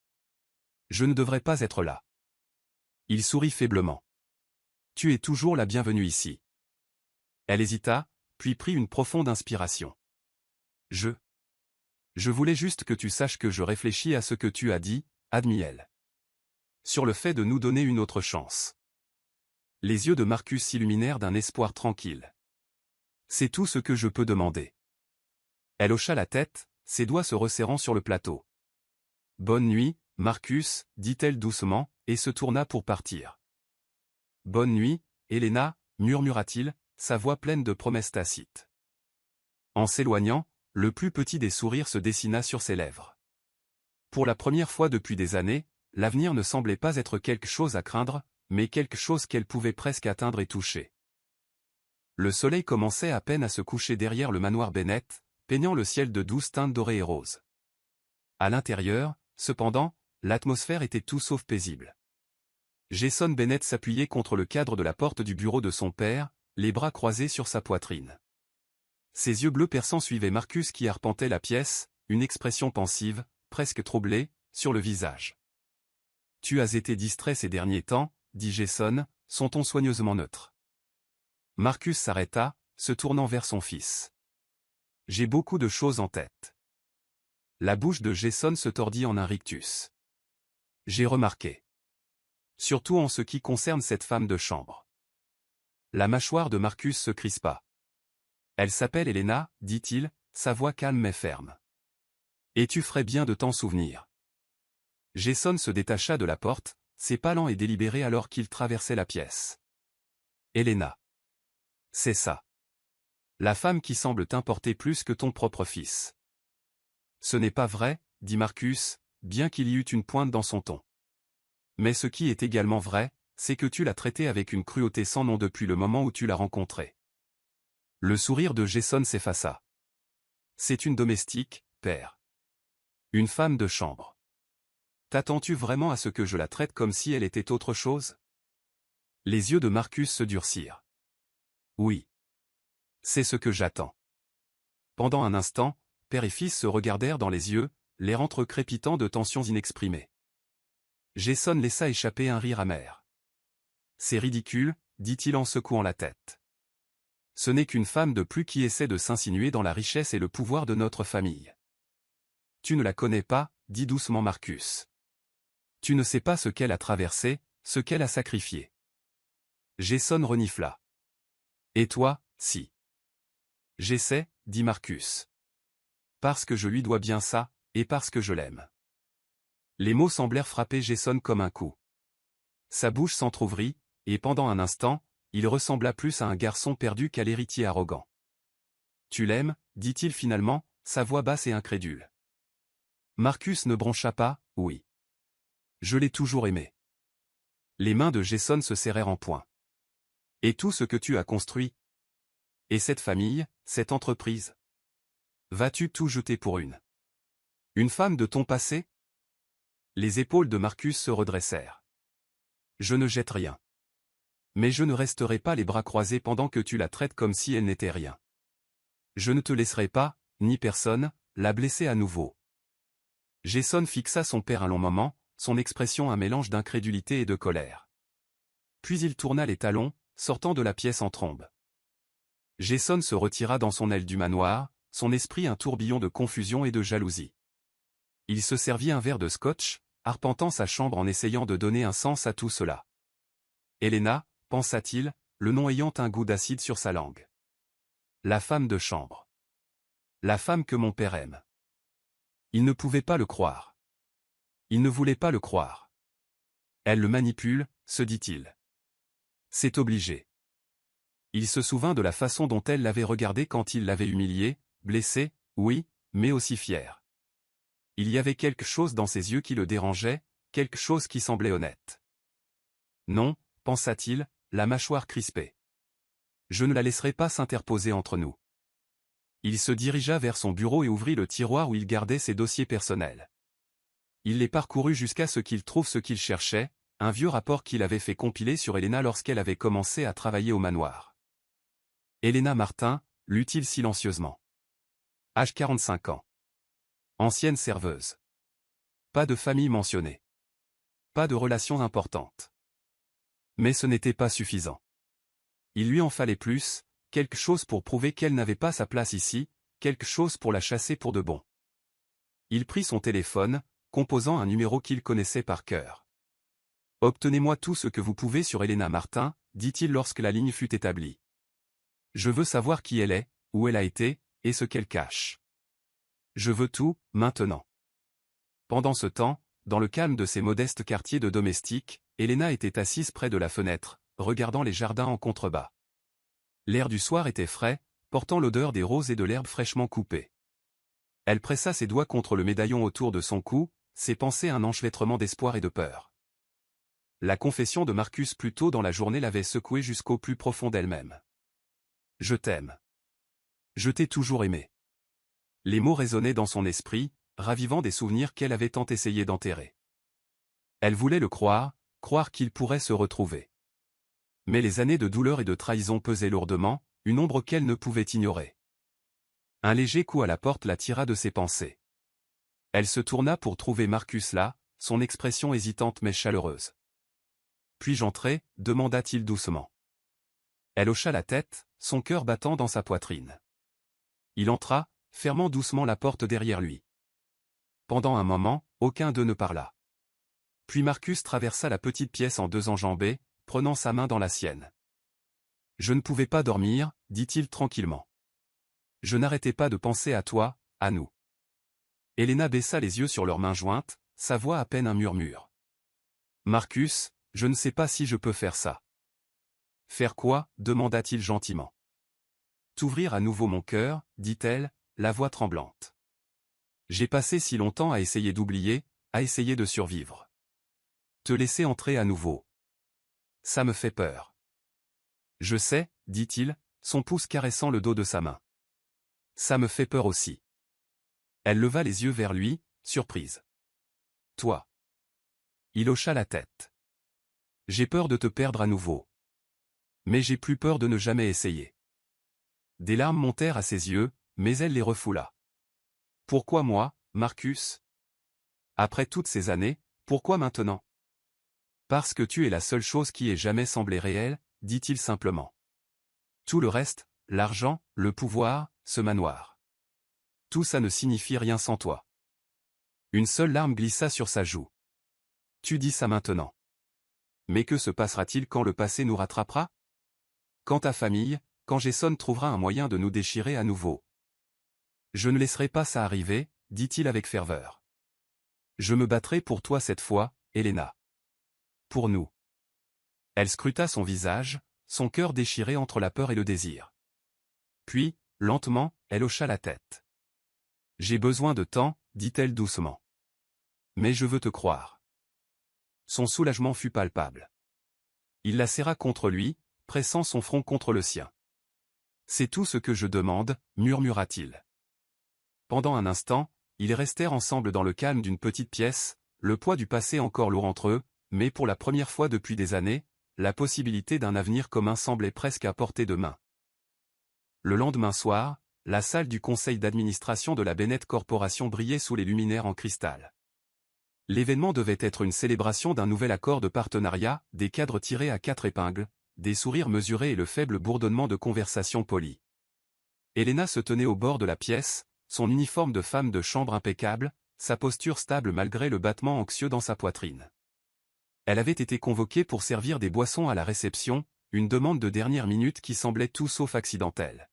Je ne devrais pas être là. Il sourit faiblement. Tu es toujours la bienvenue ici. Elle hésita, puis prit une profonde inspiration. Je voulais juste que tu saches que je réfléchis à ce que tu as dit, admit-elle. Sur le fait de nous donner une autre chance. Les yeux de Marcus s'illuminèrent d'un espoir tranquille. C'est tout ce que je peux demander. Elle hocha la tête, ses doigts se resserrant sur le plateau. Bonne nuit, Marcus, dit-elle doucement, et se tourna pour partir. Bonne nuit, Helena, murmura-t-il, sa voix pleine de promesses tacites. En s'éloignant, le plus petit des sourires se dessina sur ses lèvres. Pour la première fois depuis des années, l'avenir ne semblait pas être quelque chose à craindre, mais quelque chose qu'elle pouvait presque atteindre et toucher. Le soleil commençait à peine à se coucher derrière le manoir Bennett, peignant le ciel de douces teintes dorées et roses. À l'intérieur, cependant, l'atmosphère était tout sauf paisible. Jason Bennett s'appuyait contre le cadre de la porte du bureau de son père, les bras croisés sur sa poitrine. Ses yeux bleus perçants suivaient Marcus qui arpentait la pièce, une expression pensive, presque troublée, sur le visage. « Tu as été distrait ces derniers temps, » dit Jason, son ton soigneusement neutre. Marcus s'arrêta, se tournant vers son fils. « J'ai beaucoup de choses en tête. » La bouche de Jason se tordit en un rictus. « J'ai remarqué. Surtout en ce qui concerne cette femme de chambre. » La mâchoire de Marcus se crispa. « Elle s'appelle Helena, dit-il, sa voix calme mais ferme. Et tu ferais bien de t'en souvenir. » Jason se détacha de la porte, ses pas lents et délibérés alors qu'il traversait la pièce. « Helena. C'est ça. La femme qui semble t'importer plus que ton propre fils. » « Ce n'est pas vrai, » dit Marcus, bien qu'il y eût une pointe dans son ton. « Mais ce qui est également vrai, c'est que tu l'as traitée avec une cruauté sans nom depuis le moment où tu l'as rencontrée. » Le sourire de Jason s'effaça. « C'est une domestique, père. Une femme de chambre. T'attends-tu vraiment à ce que je la traite comme si elle était autre chose ?» Les yeux de Marcus se durcirent. « Oui. C'est ce que j'attends. » Pendant un instant, père et fils se regardèrent dans les yeux, l'air entrecrépitant de tensions inexprimées. Jason laissa échapper un rire amer. « C'est ridicule, » dit-il en secouant la tête. « Ce n'est qu'une femme de plus qui essaie de s'insinuer dans la richesse et le pouvoir de notre famille. »« Tu ne la connais pas, » dit doucement Marcus. « Tu ne sais pas ce qu'elle a traversé, ce qu'elle a sacrifié. » Jason renifla. « Et toi, si. »« J'essaie, » dit Marcus. « Parce que je lui dois bien ça, et parce que je l'aime. » Les mots semblèrent frapper Jason comme un coup. Sa bouche s'entr'ouvrit, et pendant un instant, il ressembla plus à un garçon perdu qu'à l'héritier arrogant. « Tu l'aimes » dit-il finalement, sa voix basse et incrédule. Marcus ne broncha pas, « Oui. Je l'ai toujours aimé. » Les mains de Jason se serrèrent en poing. « Et tout ce que tu as construit? Et cette famille, cette entreprise? Vas-tu tout jeter pour une femme de ton passé ?» Les épaules de Marcus se redressèrent. « Je ne jette rien. Mais je ne resterai pas les bras croisés pendant que tu la traites comme si elle n'était rien. Je ne te laisserai pas, ni personne, la blesser à nouveau. » Jason fixa son père un long moment, son expression un mélange d'incrédulité et de colère. Puis il tourna les talons, sortant de la pièce en trombe. Jason se retira dans son aile du manoir, son esprit un tourbillon de confusion et de jalousie. Il se servit un verre de scotch, arpentant sa chambre en essayant de donner un sens à tout cela. Helena, pensa-t-il, le nom ayant un goût d'acide sur sa langue. La femme de chambre. La femme que mon père aime. Il ne pouvait pas le croire. Il ne voulait pas le croire. Elle le manipule, se dit-il. C'est obligé. Il se souvint de la façon dont elle l'avait regardé quand il l'avait humilié, blessé, oui, mais aussi fier. Il y avait quelque chose dans ses yeux qui le dérangeait, quelque chose qui semblait honnête. Non, pensa-t-il, la mâchoire crispée. Je ne la laisserai pas s'interposer entre nous. Il se dirigea vers son bureau et ouvrit le tiroir où il gardait ses dossiers personnels. Il les parcourut jusqu'à ce qu'il trouve ce qu'il cherchait, un vieux rapport qu'il avait fait compiler sur Helena lorsqu'elle avait commencé à travailler au manoir. Helena Martin, lut-il silencieusement. Âge 45 ans. Ancienne serveuse. Pas de famille mentionnée. Pas de relations importantes. Mais ce n'était pas suffisant. Il lui en fallait plus, quelque chose pour prouver qu'elle n'avait pas sa place ici, quelque chose pour la chasser pour de bon. Il prit son téléphone, composant un numéro qu'il connaissait par cœur. « Obtenez-moi tout ce que vous pouvez sur Elena Martin », dit-il lorsque la ligne fut établie. « Je veux savoir qui elle est, où elle a été, et ce qu'elle cache. Je veux tout, maintenant. » Pendant ce temps, dans le calme de ses modestes quartiers de domestiques, Elena était assise près de la fenêtre, regardant les jardins en contrebas. L'air du soir était frais, portant l'odeur des roses et de l'herbe fraîchement coupée. Elle pressa ses doigts contre le médaillon autour de son cou, ses pensées un enchevêtrement d'espoir et de peur. La confession de Marcus plus tôt dans la journée l'avait secouée jusqu'au plus profond d'elle-même. « Je t'aime. Je t'ai toujours aimé. » Les mots résonnaient dans son esprit, ravivant des souvenirs qu'elle avait tant essayé d'enterrer. Elle voulait le croire, croire qu'il pourrait se retrouver. Mais les années de douleur et de trahison pesaient lourdement, une ombre qu'elle ne pouvait ignorer. Un léger coup à la porte la tira de ses pensées. Elle se tourna pour trouver Marcus là, son expression hésitante mais chaleureuse. « Puis-je entrer » demanda-t-il doucement. Elle hocha la tête, son cœur battant dans sa poitrine. Il entra, fermant doucement la porte derrière lui. Pendant un moment, aucun d'eux ne parla. Puis Marcus traversa la petite pièce en deux enjambées, prenant sa main dans la sienne. « Je ne pouvais pas dormir, dit-il tranquillement. Je n'arrêtais pas de penser à toi, à nous. » Elena baissa les yeux sur leurs mains jointes, sa voix à peine un murmure. « Marcus, je ne sais pas si je peux faire ça. »« Faire quoi » demanda-t-il gentiment. « T'ouvrir à nouveau mon cœur, dit-elle, la voix tremblante. J'ai passé si longtemps à essayer d'oublier, à essayer de survivre. Te laisser entrer à nouveau. Ça me fait peur. » « Je sais, dit-il, son pouce caressant le dos de sa main. Ça me fait peur aussi. » Elle leva les yeux vers lui, surprise. « Toi. » Il hocha la tête. « J'ai peur de te perdre à nouveau. Mais j'ai plus peur de ne jamais essayer. » Des larmes montèrent à ses yeux, mais elle les refoula. « Pourquoi moi, Marcus ? Après toutes ces années, pourquoi maintenant ? » « Parce que tu es la seule chose qui ait jamais semblé réelle, » dit-il simplement. « Tout le reste, l'argent, le pouvoir, ce manoir. Tout ça ne signifie rien sans toi. » Une seule larme glissa sur sa joue. « Tu dis ça maintenant. Mais que se passera-t-il quand le passé nous rattrapera ? Quand ta famille, quand Jason trouvera un moyen de nous déchirer à nouveau ? Je ne laisserai pas ça arriver, dit-il avec ferveur. Je me battrai pour toi cette fois, Elena. Pour nous. » Elle scruta son visage, son cœur déchiré entre la peur et le désir. Puis, lentement, elle hocha la tête. « J'ai besoin de temps, dit-elle doucement. Mais je veux te croire. » Son soulagement fut palpable. Il la serra contre lui, pressant son front contre le sien. « C'est tout ce que je demande, murmura-t-il. Pendant un instant, ils restèrent ensemble dans le calme d'une petite pièce, le poids du passé encore lourd entre eux, mais pour la première fois depuis des années, la possibilité d'un avenir commun semblait presque à portée de main. Le lendemain soir, la salle du conseil d'administration de la Bennett Corporation brillait sous les luminaires en cristal. L'événement devait être une célébration d'un nouvel accord de partenariat, des cadres tirés à 4 épingles, des sourires mesurés et le faible bourdonnement de conversations polies. Elena se tenait au bord de la pièce, son uniforme de femme de chambre impeccable, sa posture stable malgré le battement anxieux dans sa poitrine. Elle avait été convoquée pour servir des boissons à la réception, une demande de dernière minute qui semblait tout sauf accidentelle.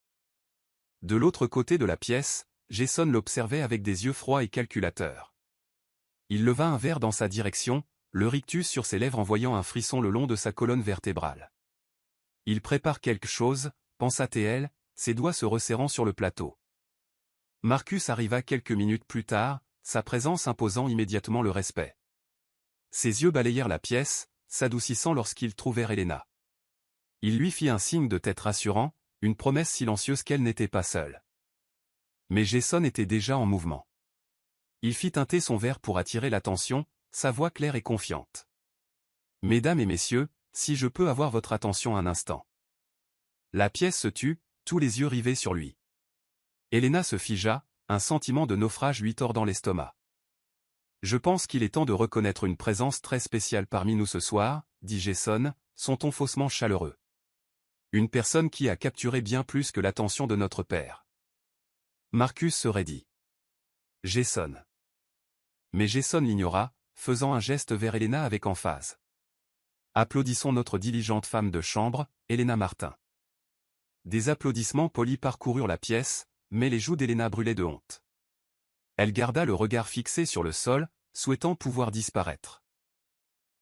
De l'autre côté de la pièce, Jason l'observait avec des yeux froids et calculateurs. Il leva un verre dans sa direction, le rictus sur ses lèvres en voyant un frisson le long de sa colonne vertébrale. « Il prépare quelque chose » pensa-t-elle, ses doigts se resserrant sur le plateau. Marcus arriva quelques minutes plus tard, sa présence imposant immédiatement le respect. Ses yeux balayèrent la pièce, s'adoucissant lorsqu'ils trouvèrent Elena. Il lui fit un signe de tête rassurant, une promesse silencieuse qu'elle n'était pas seule. Mais Jason était déjà en mouvement. Il fit teinter son verre pour attirer l'attention, sa voix claire et confiante. « Mesdames et messieurs, si je peux avoir votre attention un instant. » La pièce se tut, tous les yeux rivés sur lui. Elena se figea, un sentiment de naufrage lui tordant l'estomac. Je pense qu'il est temps de reconnaître une présence très spéciale parmi nous ce soir, dit Jason, son ton faussement chaleureux. Une personne qui a capturé bien plus que l'attention de notre père. Marcus se raidit. Jason. Mais Jason l'ignora, faisant un geste vers Helena avec emphase. Applaudissons notre diligente femme de chambre, Helena Martin. Des applaudissements polis parcoururent la pièce, mais les joues d'Helena brûlaient de honte. Elle garda le regard fixé sur le sol, souhaitant pouvoir disparaître.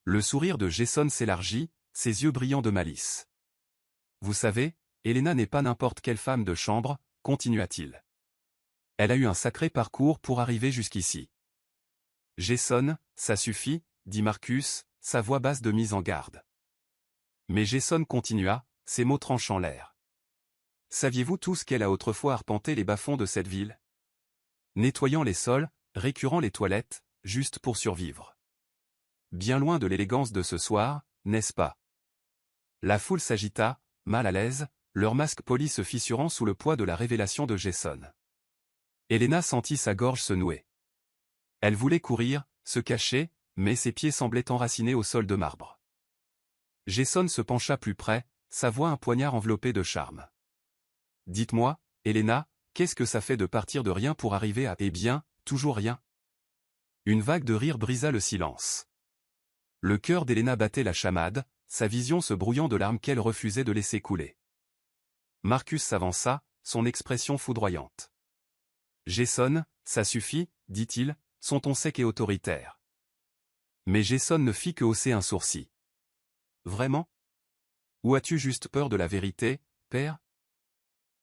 Le sourire de Jason s'élargit, ses yeux brillants de malice. Vous savez, Helena n'est pas n'importe quelle femme de chambre, continua-t-il. Elle a eu un sacré parcours pour arriver jusqu'ici. Jason, ça suffit, dit Marcus, sa voix basse de mise en garde. Mais Jason continua, ses mots tranchant l'air. Saviez-vous tous qu'elle a autrefois arpenté les bas-fonds de cette ville? Nettoyant les sols, récurant les toilettes, juste pour survivre. Bien loin de l'élégance de ce soir, n'est-ce pas? La foule s'agita, mal à l'aise, leurs masques polis se fissurant sous le poids de la révélation de Jason. Helena sentit sa gorge se nouer. Elle voulait courir, se cacher, mais ses pieds semblaient enracinés au sol de marbre. Jason se pencha plus près, sa voix un poignard enveloppé de charme. Dites-moi, Helena, qu'est-ce que ça fait de partir de rien pour arriver à « eh bien, toujours rien ?» Une vague de rire brisa le silence. Le cœur d'Helena battait la chamade, sa vision se brouillant de larmes qu'elle refusait de laisser couler. Marcus s'avança, son expression foudroyante. Jason, ça suffit, dit-il, son ton sec et autoritaire. Mais Jason ne fit que hausser un sourcil. Vraiment? Ou as-tu juste peur de la vérité, père?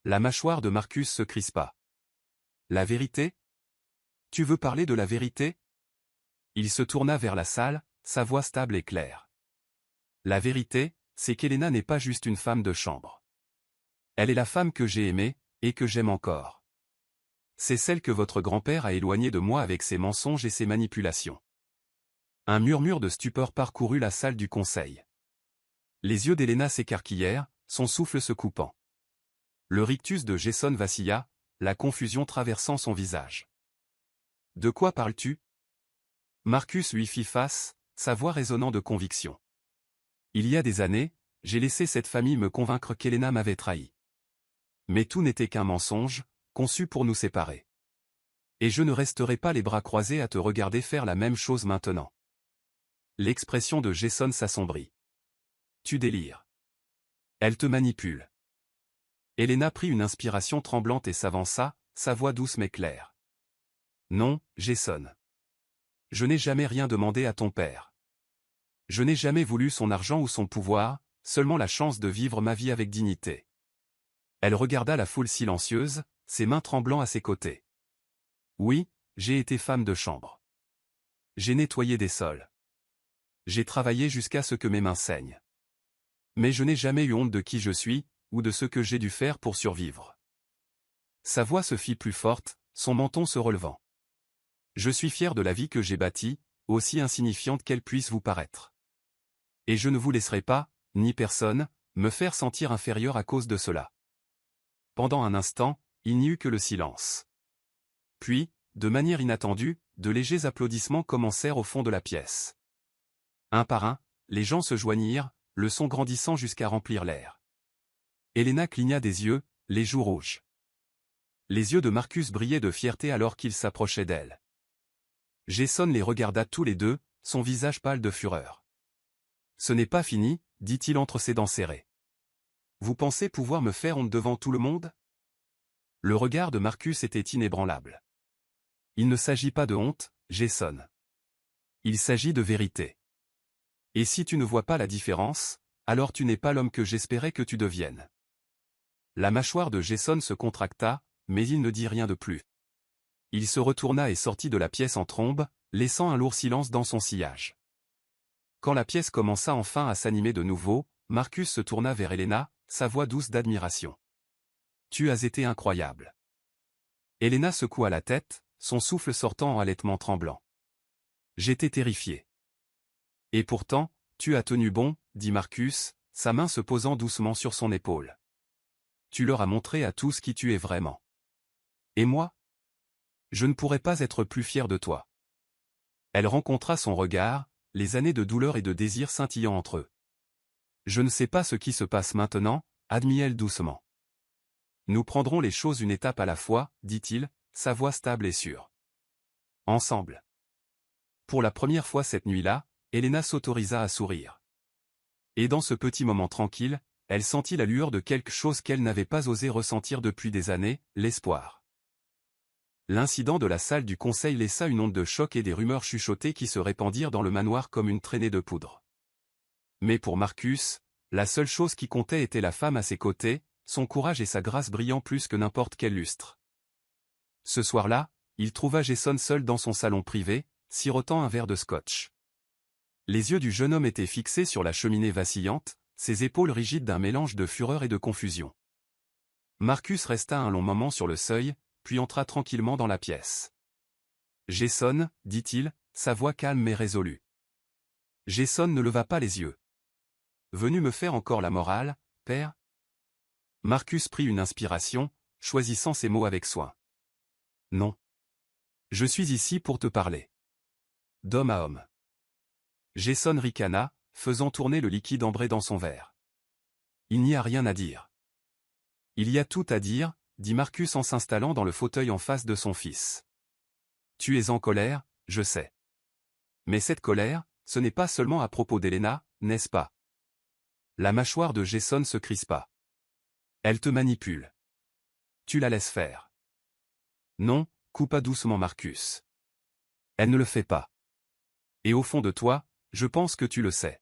La mâchoire de Marcus se crispa. La vérité? Tu veux parler de la vérité? Il se tourna vers la salle, sa voix stable et claire. La vérité, c'est qu'Helena n'est pas juste une femme de chambre. Elle est la femme que j'ai aimée, et que j'aime encore. C'est celle que votre grand-père a éloignée de moi avec ses mensonges et ses manipulations. Un murmure de stupeur parcourut la salle du conseil. Les yeux d'Helena s'écarquillèrent, son souffle se coupant. Le rictus de Jason vacilla, la confusion traversant son visage. De quoi parles-tu? Marcus lui fit face, sa voix résonnant de conviction. Il y a des années, j'ai laissé cette famille me convaincre qu'Helena m'avait trahi. Mais tout n'était qu'un mensonge, conçu pour nous séparer. Et je ne resterai pas les bras croisés à te regarder faire la même chose maintenant. L'expression de Jason s'assombrit. Tu délires. Elle te manipule. Helena prit une inspiration tremblante et s'avança, sa voix douce mais claire. Non, Jason. Je n'ai jamais rien demandé à ton père. Je n'ai jamais voulu son argent ou son pouvoir, seulement la chance de vivre ma vie avec dignité. Elle regarda la foule silencieuse, ses mains tremblant à ses côtés. Oui, j'ai été femme de chambre. J'ai nettoyé des sols. J'ai travaillé jusqu'à ce que mes mains saignent. Mais je n'ai jamais eu honte de qui je suis, ou de ce que j'ai dû faire pour survivre. Sa voix se fit plus forte, son menton se relevant. Je suis fier de la vie que j'ai bâtie, aussi insignifiante qu'elle puisse vous paraître. Et je ne vous laisserai pas, ni personne, me faire sentir inférieur à cause de cela. Pendant un instant, il n'y eut que le silence. Puis, de manière inattendue, de légers applaudissements commencèrent au fond de la pièce. Un par un, les gens se joignirent, le son grandissant jusqu'à remplir l'air. Helena cligna des yeux, les joues rouges. Les yeux de Marcus brillaient de fierté alors qu'il s'approchait d'elle. Jason les regarda tous les deux, son visage pâle de fureur. Ce n'est pas fini, dit-il entre ses dents serrées. Vous pensez pouvoir me faire honte devant tout le monde? Le regard de Marcus était inébranlable. Il ne s'agit pas de honte, Jason. Il s'agit de vérité. Et si tu ne vois pas la différence, alors tu n'es pas l'homme que j'espérais que tu deviennes. La mâchoire de Jason se contracta, mais il ne dit rien de plus. Il se retourna et sortit de la pièce en trombe, laissant un lourd silence dans son sillage. Quand la pièce commença enfin à s'animer de nouveau, Marcus se tourna vers Helena, sa voix douce d'admiration. « Tu as été incroyable. » Helena secoua la tête, son souffle sortant en halètements tremblants. « J'étais terrifié. »« Et pourtant, tu as tenu bon, » dit Marcus, sa main se posant doucement sur son épaule. « Tu leur as montré à tous qui tu es vraiment. Et moi ? Je ne pourrais pas être plus fier de toi. Elle rencontra son regard, les années de douleur et de désir scintillant entre eux. Je ne sais pas ce qui se passe maintenant, admit-elle doucement. Nous prendrons les choses une étape à la fois, dit-il, sa voix stable et sûre. Ensemble. Pour la première fois cette nuit-là, Elena s'autorisa à sourire. Et dans ce petit moment tranquille, elle sentit la lueur de quelque chose qu'elle n'avait pas osé ressentir depuis des années, l'espoir. L'incident de la salle du conseil laissa une onde de choc et des rumeurs chuchotées qui se répandirent dans le manoir comme une traînée de poudre. Mais pour Marcus, la seule chose qui comptait était la femme à ses côtés, son courage et sa grâce brillant plus que n'importe quel lustre. Ce soir-là, il trouva Jason seul dans son salon privé, sirotant un verre de scotch. Les yeux du jeune homme étaient fixés sur la cheminée vacillante, ses épaules rigides d'un mélange de fureur et de confusion. Marcus resta un long moment sur le seuil, puis entra tranquillement dans la pièce. « Jason, dit-il, sa voix calme mais résolue. Jason ne leva pas les yeux. « Venu me faire encore la morale, père ?» Marcus prit une inspiration, choisissant ses mots avec soin. « Non. Je suis ici pour te parler. D'homme à homme. » Jason ricana, faisant tourner le liquide ambré dans son verre. « Il n'y a rien à dire. »« Il y a tout à dire, » dit Marcus en s'installant dans le fauteuil en face de son fils. « Tu es en colère, je sais. Mais cette colère, ce n'est pas seulement à propos d'Elena, n'est-ce pas ?» La mâchoire de Jason se crispa. « Elle te manipule. Tu la laisses faire. »« Non, » coupa doucement Marcus. « Elle ne le fait pas. Et au fond de toi, je pense que tu le sais. »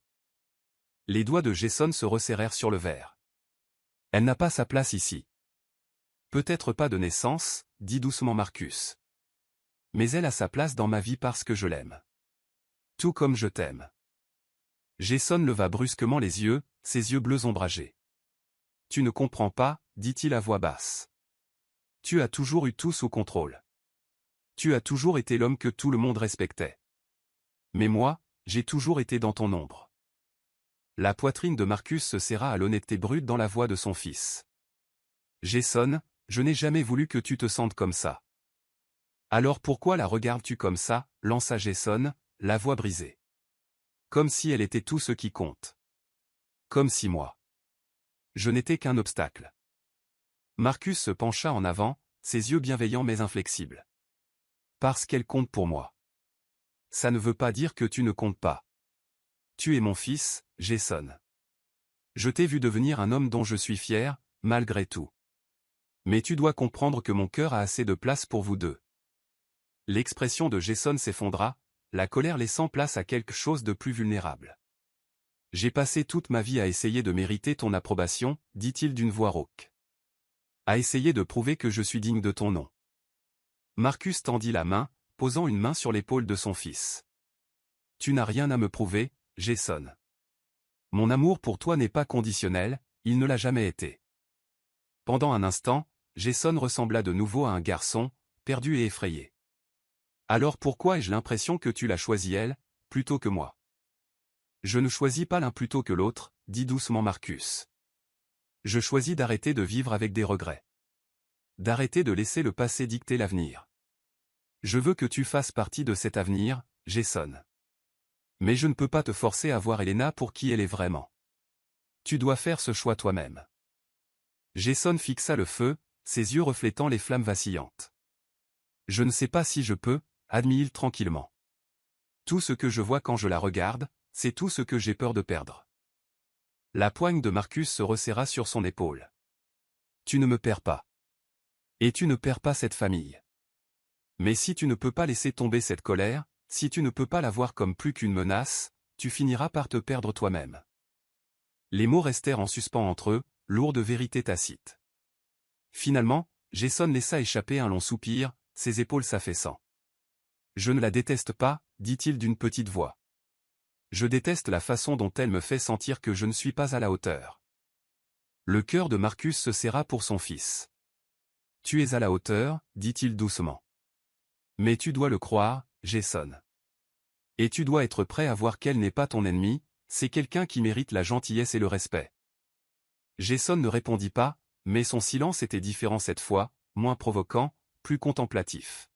Les doigts de Jason se resserrèrent sur le verre. « Elle n'a pas sa place ici. » Peut-être pas de naissance, dit doucement Marcus. Mais elle a sa place dans ma vie parce que je l'aime. Tout comme je t'aime. Jason leva brusquement les yeux, ses yeux bleus ombragés. Tu ne comprends pas, dit-il à voix basse. Tu as toujours eu tout sous contrôle. Tu as toujours été l'homme que tout le monde respectait. Mais moi, j'ai toujours été dans ton ombre. La poitrine de Marcus se serra à l'honnêteté brute dans la voix de son fils. Jason, je n'ai jamais voulu que tu te sentes comme ça. Alors pourquoi la regardes-tu comme ça, lança Jason, la voix brisée. Comme si elle était tout ce qui compte. Comme si moi. Je n'étais qu'un obstacle. Marcus se pencha en avant, ses yeux bienveillants mais inflexibles. Parce qu'elle compte pour moi. Ça ne veut pas dire que tu ne comptes pas. Tu es mon fils, Jason. Je t'ai vu devenir un homme dont je suis fier, malgré tout. Mais tu dois comprendre que mon cœur a assez de place pour vous deux. L'expression de Jason s'effondra, la colère laissant place à quelque chose de plus vulnérable. J'ai passé toute ma vie à essayer de mériter ton approbation, dit-il d'une voix rauque. À essayer de prouver que je suis digne de ton nom. Marcus tendit la main, posant une main sur l'épaule de son fils. Tu n'as rien à me prouver, Jason. Mon amour pour toi n'est pas conditionnel, il ne l'a jamais été. Pendant un instant, Jason ressembla de nouveau à un garçon, perdu et effrayé. Alors pourquoi ai-je l'impression que tu l'as choisi elle, plutôt que moi? Je ne choisis pas l'un plutôt que l'autre, dit doucement Marcus. Je choisis d'arrêter de vivre avec des regrets. D'arrêter de laisser le passé dicter l'avenir. Je veux que tu fasses partie de cet avenir, Jason. Mais je ne peux pas te forcer à voir Elena pour qui elle est vraiment. Tu dois faire ce choix toi-même. Jason fixa le feu, ses yeux reflétant les flammes vacillantes. Je ne sais pas si je peux, admit-il tranquillement. Tout ce que je vois quand je la regarde, c'est tout ce que j'ai peur de perdre. La poigne de Marcus se resserra sur son épaule. Tu ne me perds pas. Et tu ne perds pas cette famille. Mais si tu ne peux pas laisser tomber cette colère, si tu ne peux pas la voir comme plus qu'une menace, tu finiras par te perdre toi-même. Les mots restèrent en suspens entre eux, lourds de vérité tacite. Finalement, Jason laissa échapper un long soupir, ses épaules s'affaissant. Je ne la déteste pas, dit-il d'une petite voix. Je déteste la façon dont elle me fait sentir que je ne suis pas à la hauteur. Le cœur de Marcus se serra pour son fils. Tu es à la hauteur, dit-il doucement. Mais tu dois le croire, Jason. Et tu dois être prêt à voir qu'elle n'est pas ton ennemi, c'est quelqu'un qui mérite la gentillesse et le respect. Jason ne répondit pas, mais son silence était différent cette fois, moins provoquant, plus contemplatif.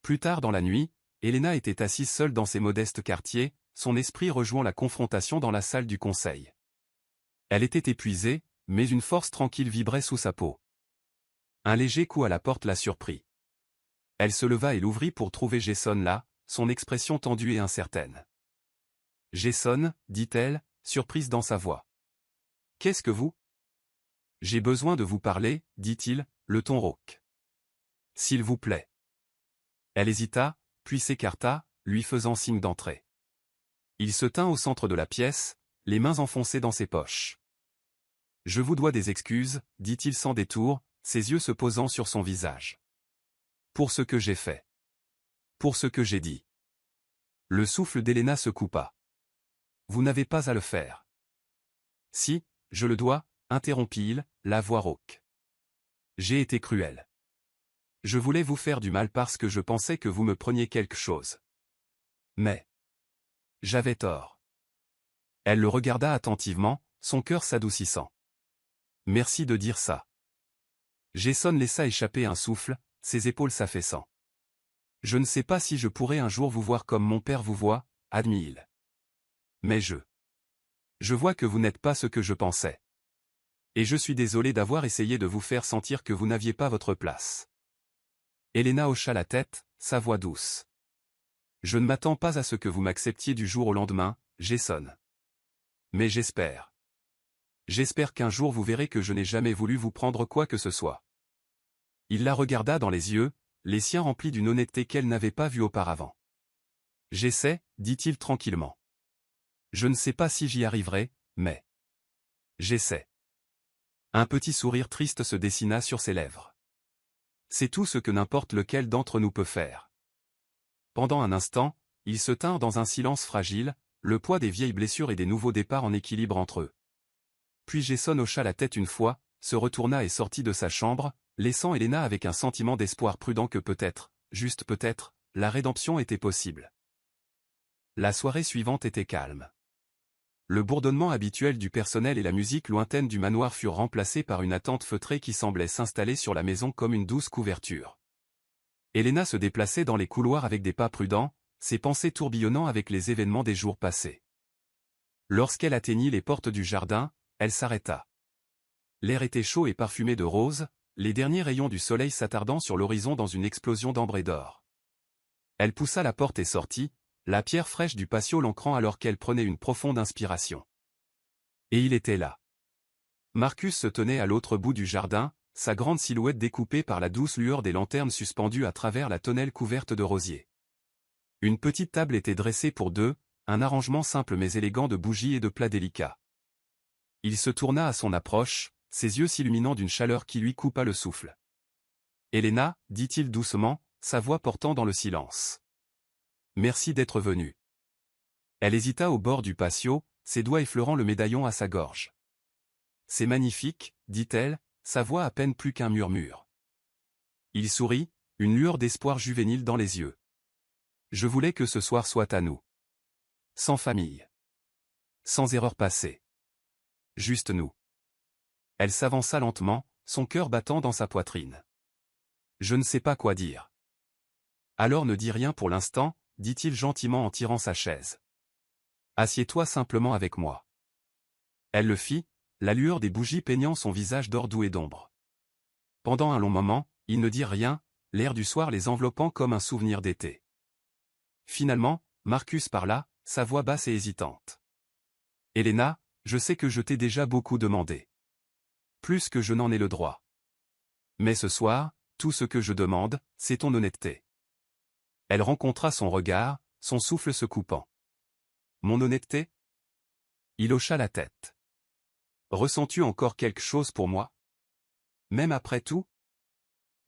Plus tard dans la nuit, Elena était assise seule dans ses modestes quartiers, son esprit rejoint la confrontation dans la salle du conseil. Elle était épuisée, mais une force tranquille vibrait sous sa peau. Un léger coup à la porte la surprit. Elle se leva et l'ouvrit pour trouver Jason là, son expression tendue et incertaine. « Jason, dit-elle, surprise dans sa voix. « Qu'est-ce que vous ? » »« J'ai besoin de vous parler, dit-il, le ton rauque. »« S'il vous plaît. » Elle hésita, puis s'écarta, lui faisant signe d'entrer. Il se tint au centre de la pièce, les mains enfoncées dans ses poches. « Je vous dois des excuses, dit-il sans détour, ses yeux se posant sur son visage. Pour ce que j'ai fait. Pour ce que j'ai dit. Le souffle d'Elena se coupa. Vous n'avez pas à le faire. Si, je le dois, interrompit-il, la voix rauque. J'ai été cruel. Je voulais vous faire du mal parce que je pensais que vous me preniez quelque chose. Mais j'avais tort. Elle le regarda attentivement, son cœur s'adoucissant. Merci de dire ça. Jason laissa échapper un souffle, ses épaules s'affaissant. Je ne sais pas si je pourrai un jour vous voir comme mon père vous voit, admit-il. Mais je vois que vous n'êtes pas ce que je pensais. Et je suis désolé d'avoir essayé de vous faire sentir que vous n'aviez pas votre place. Elena hocha la tête, sa voix douce. Je ne m'attends pas à ce que vous m'acceptiez du jour au lendemain, Jason. Mais j'espère. J'espère qu'un jour vous verrez que je n'ai jamais voulu vous prendre quoi que ce soit. Il la regarda dans les yeux, les siens remplis d'une honnêteté qu'elle n'avait pas vue auparavant. J'essaie, dit-il tranquillement. Je ne sais pas si j'y arriverai, mais j'essaie. Un petit sourire triste se dessina sur ses lèvres. C'est tout ce que n'importe lequel d'entre nous peut faire. Pendant un instant, ils se tinrent dans un silence fragile, le poids des vieilles blessures et des nouveaux départs en équilibre entre eux. Puis Jason hocha la tête une fois, se retourna et sortit de sa chambre, laissant Elena avec un sentiment d'espoir prudent que peut-être, juste peut-être, la rédemption était possible. La soirée suivante était calme. Le bourdonnement habituel du personnel et la musique lointaine du manoir furent remplacés par une attente feutrée qui semblait s'installer sur la maison comme une douce couverture. Elena se déplaçait dans les couloirs avec des pas prudents, ses pensées tourbillonnant avec les événements des jours passés. Lorsqu'elle atteignit les portes du jardin, elle s'arrêta. L'air était chaud et parfumé de roses, les derniers rayons du soleil s'attardant sur l'horizon dans une explosion d'ambre et d'or. Elle poussa la porte et sortit, la pierre fraîche du patio l'ancrant alors qu'elle prenait une profonde inspiration. Et il était là. Marcus se tenait à l'autre bout du jardin, sa grande silhouette découpée par la douce lueur des lanternes suspendues à travers la tonnelle couverte de rosiers. Une petite table était dressée pour deux, un arrangement simple mais élégant de bougies et de plats délicats. Il se tourna à son approche, ses yeux s'illuminant d'une chaleur qui lui coupa le souffle. « Elena, dit-il doucement, sa voix portant dans le silence. Merci d'être venue. » Elle hésita au bord du patio, ses doigts effleurant le médaillon à sa gorge. « C'est magnifique, dit-elle, sa voix à peine plus qu'un murmure. Il sourit, une lueur d'espoir juvénile dans les yeux. Je voulais que ce soir soit à nous. Sans famille. Sans erreur passée. Juste nous. Elle s'avança lentement, son cœur battant dans sa poitrine. Je ne sais pas quoi dire. Alors ne dis rien pour l'instant, dit-il gentiment en tirant sa chaise. Assieds-toi simplement avec moi. Elle le fit, la lueur des bougies peignant son visage d'or doux et d'ombre. Pendant un long moment, il ne dit rien, l'air du soir les enveloppant comme un souvenir d'été. Finalement, Marcus parla, sa voix basse et hésitante. Elena, je sais que je t'ai déjà beaucoup demandé. Plus que je n'en ai le droit. Mais ce soir, tout ce que je demande, c'est ton honnêteté. Elle rencontra son regard, son souffle se coupant. Mon honnêteté ? Il hocha la tête. Ressens-tu encore quelque chose pour moi ? Même après tout ?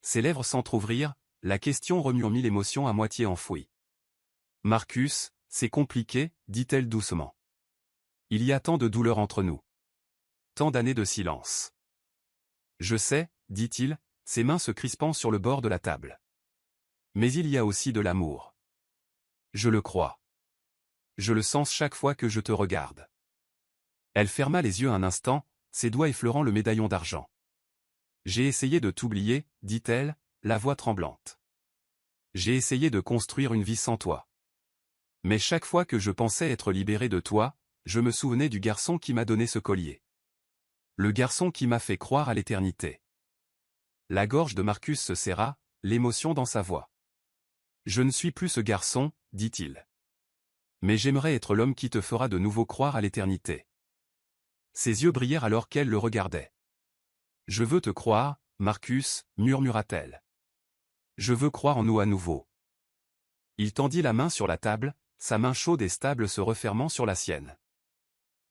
Ses lèvres s'entr'ouvrirent, la question remuant mille émotions à moitié enfouies. Marcus, c'est compliqué, dit-elle doucement. Il y a tant de douleur entre nous. Tant d'années de silence. Je sais, dit-il, ses mains se crispant sur le bord de la table. Mais il y a aussi de l'amour. Je le crois. Je le sens chaque fois que je te regarde. Elle ferma les yeux un instant, ses doigts effleurant le médaillon d'argent. J'ai essayé de t'oublier, dit-elle, la voix tremblante. J'ai essayé de construire une vie sans toi. Mais chaque fois que je pensais être libéré de toi, je me souvenais du garçon qui m'a donné ce collier. Le garçon qui m'a fait croire à l'éternité. La gorge de Marcus se serra, l'émotion dans sa voix. Je ne suis plus ce garçon, dit-il. Mais j'aimerais être l'homme qui te fera de nouveau croire à l'éternité. Ses yeux brillèrent alors qu'elle le regardait. Je veux te croire, Marcus, murmura-t-elle. Je veux croire en nous à nouveau. Il tendit la main sur la table, sa main chaude et stable se refermant sur la sienne.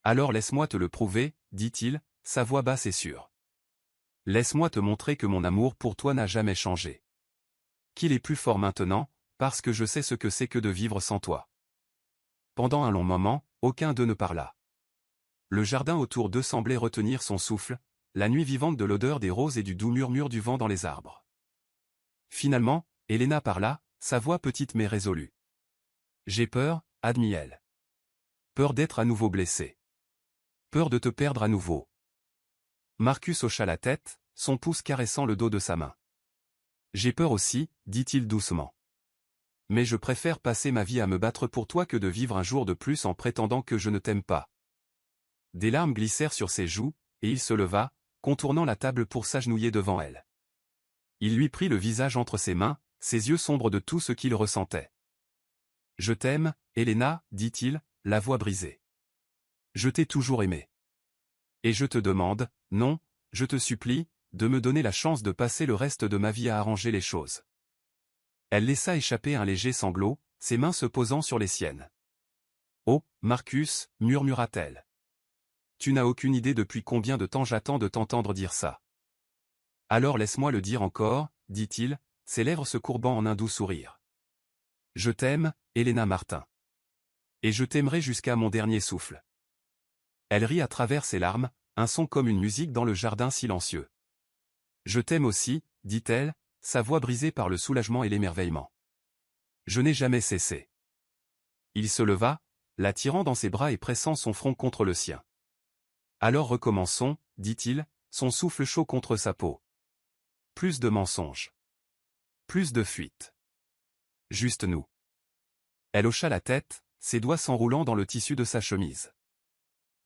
Alors laisse-moi te le prouver, dit-il, sa voix basse et sûre. Laisse-moi te montrer que mon amour pour toi n'a jamais changé. Qu'il est plus fort maintenant, parce que je sais ce que c'est que de vivre sans toi. Pendant un long moment, aucun d'eux ne parla. Le jardin autour d'eux semblait retenir son souffle, la nuit vivante de l'odeur des roses et du doux murmure du vent dans les arbres. Finalement, Helena parla, sa voix petite mais résolue. J'ai peur, admit-elle. Peur d'être à nouveau blessée. Peur de te perdre à nouveau. Marcus hocha la tête, son pouce caressant le dos de sa main. J'ai peur aussi, dit-il doucement. Mais je préfère passer ma vie à me battre pour toi que de vivre un jour de plus en prétendant que je ne t'aime pas. Des larmes glissèrent sur ses joues, et il se leva, contournant la table pour s'agenouiller devant elle. Il lui prit le visage entre ses mains, ses yeux sombres de tout ce qu'il ressentait. Je t'aime, Helena, dit-il, la voix brisée. Je t'ai toujours aimé. Et je te demande, non, je te supplie, de me donner la chance de passer le reste de ma vie à arranger les choses. Elle laissa échapper un léger sanglot, ses mains se posant sur les siennes. Oh, Marcus, murmura-t-elle. Tu n'as aucune idée depuis combien de temps j'attends de t'entendre dire ça. Alors laisse-moi le dire encore, dit-il, ses lèvres se courbant en un doux sourire. Je t'aime, Helena Martin. Et je t'aimerai jusqu'à mon dernier souffle. Elle rit à travers ses larmes, un son comme une musique dans le jardin silencieux. Je t'aime aussi, dit-elle, sa voix brisée par le soulagement et l'émerveillement. Je n'ai jamais cessé. Il se leva, la tirant dans ses bras et pressant son front contre le sien. Alors recommençons, dit-il, son souffle chaud contre sa peau. Plus de mensonges. Plus de fuites. Juste nous. Elle hocha la tête, ses doigts s'enroulant dans le tissu de sa chemise.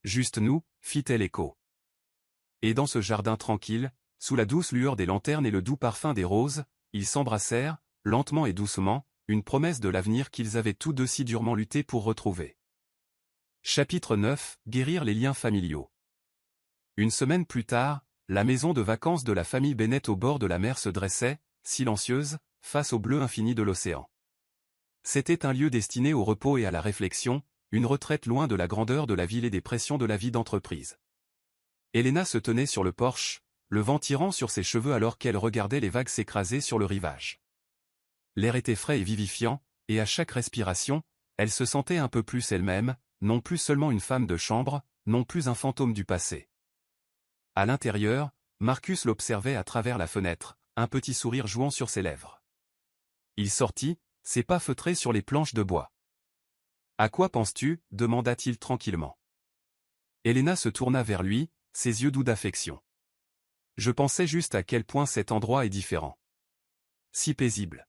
Juste nous, fit-elle écho. Et dans ce jardin tranquille, sous la douce lueur des lanternes et le doux parfum des roses, ils s'embrassèrent, lentement et doucement, une promesse de l'avenir qu'ils avaient tous deux si durement lutté pour retrouver. Chapitre 9, Guérir les liens familiaux. Une semaine plus tard, la maison de vacances de la famille Bennett au bord de la mer se dressait, silencieuse, face au bleu infini de l'océan. C'était un lieu destiné au repos et à la réflexion, une retraite loin de la grandeur de la ville et des pressions de la vie d'entreprise. Helena se tenait sur le porche, le vent tirant sur ses cheveux alors qu'elle regardait les vagues s'écraser sur le rivage. L'air était frais et vivifiant, et à chaque respiration, elle se sentait un peu plus elle-même, non plus seulement une femme de chambre, non plus un fantôme du passé. À l'intérieur, Marcus l'observait à travers la fenêtre, un petit sourire jouant sur ses lèvres. Il sortit, ses pas feutrés sur les planches de bois. « À quoi penses-tu » demanda-t-il tranquillement. Helena se tourna vers lui, ses yeux doux d'affection. « Je pensais juste à quel point cet endroit est différent. Si paisible. »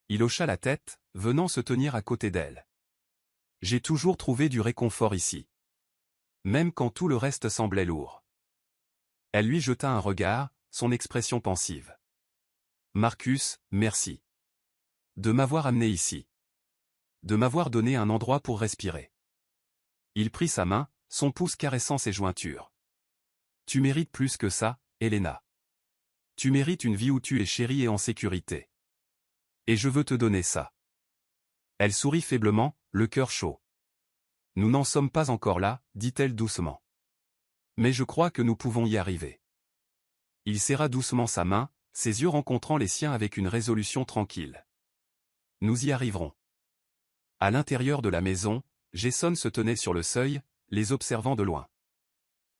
Il hocha la tête, venant se tenir à côté d'elle. « J'ai toujours trouvé du réconfort ici. Même quand tout le reste semblait lourd. » Elle lui jeta un regard, son expression pensive. « Marcus, merci. De m'avoir amené ici. De m'avoir donné un endroit pour respirer. » Il prit sa main, son pouce caressant ses jointures. « Tu mérites plus que ça, Helena. Tu mérites une vie où tu es chérie et en sécurité. Et je veux te donner ça. » Elle sourit faiblement, le cœur chaud. « Nous n'en sommes pas encore là, dit-elle doucement. Mais je crois que nous pouvons y arriver. » Il serra doucement sa main, ses yeux rencontrant les siens avec une résolution tranquille. « Nous y arriverons. » À l'intérieur de la maison, Jason se tenait sur le seuil, les observant de loin.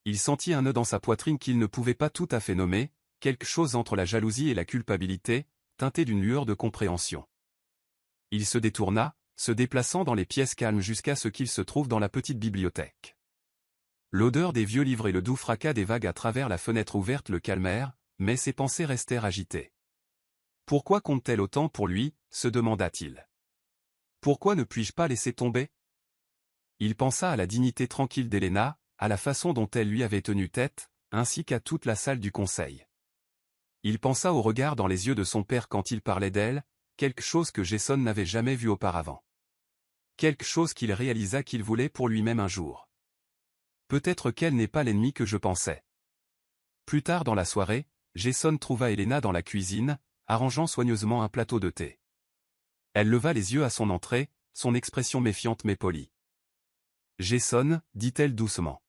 Il sentit un nœud dans sa poitrine qu'il ne pouvait pas tout à fait nommer, quelque chose entre la jalousie et la culpabilité, teinté d'une lueur de compréhension. Il se détourna, se déplaçant dans les pièces calmes jusqu'à ce qu'il se trouve dans la petite bibliothèque. L'odeur des vieux livres et le doux fracas des vagues à travers la fenêtre ouverte le calmèrent, mais ses pensées restèrent agitées. Pourquoi compte-t-elle autant pour lui, se demanda-t-il. Pourquoi ne puis-je pas laisser tomber? Il pensa à la dignité tranquille d'Helena, à la façon dont elle lui avait tenu tête, ainsi qu'à toute la salle du conseil. Il pensa au regard dans les yeux de son père quand il parlait d'elle, quelque chose que Jason n'avait jamais vu auparavant. Quelque chose qu'il réalisa qu'il voulait pour lui-même un jour. Peut-être qu'elle n'est pas l'ennemi que je pensais. Plus tard dans la soirée, Jason trouva Helena dans la cuisine, arrangeant soigneusement un plateau de thé. Elle leva les yeux à son entrée, son expression méfiante mais polie. « Jason, dit-elle doucement. »«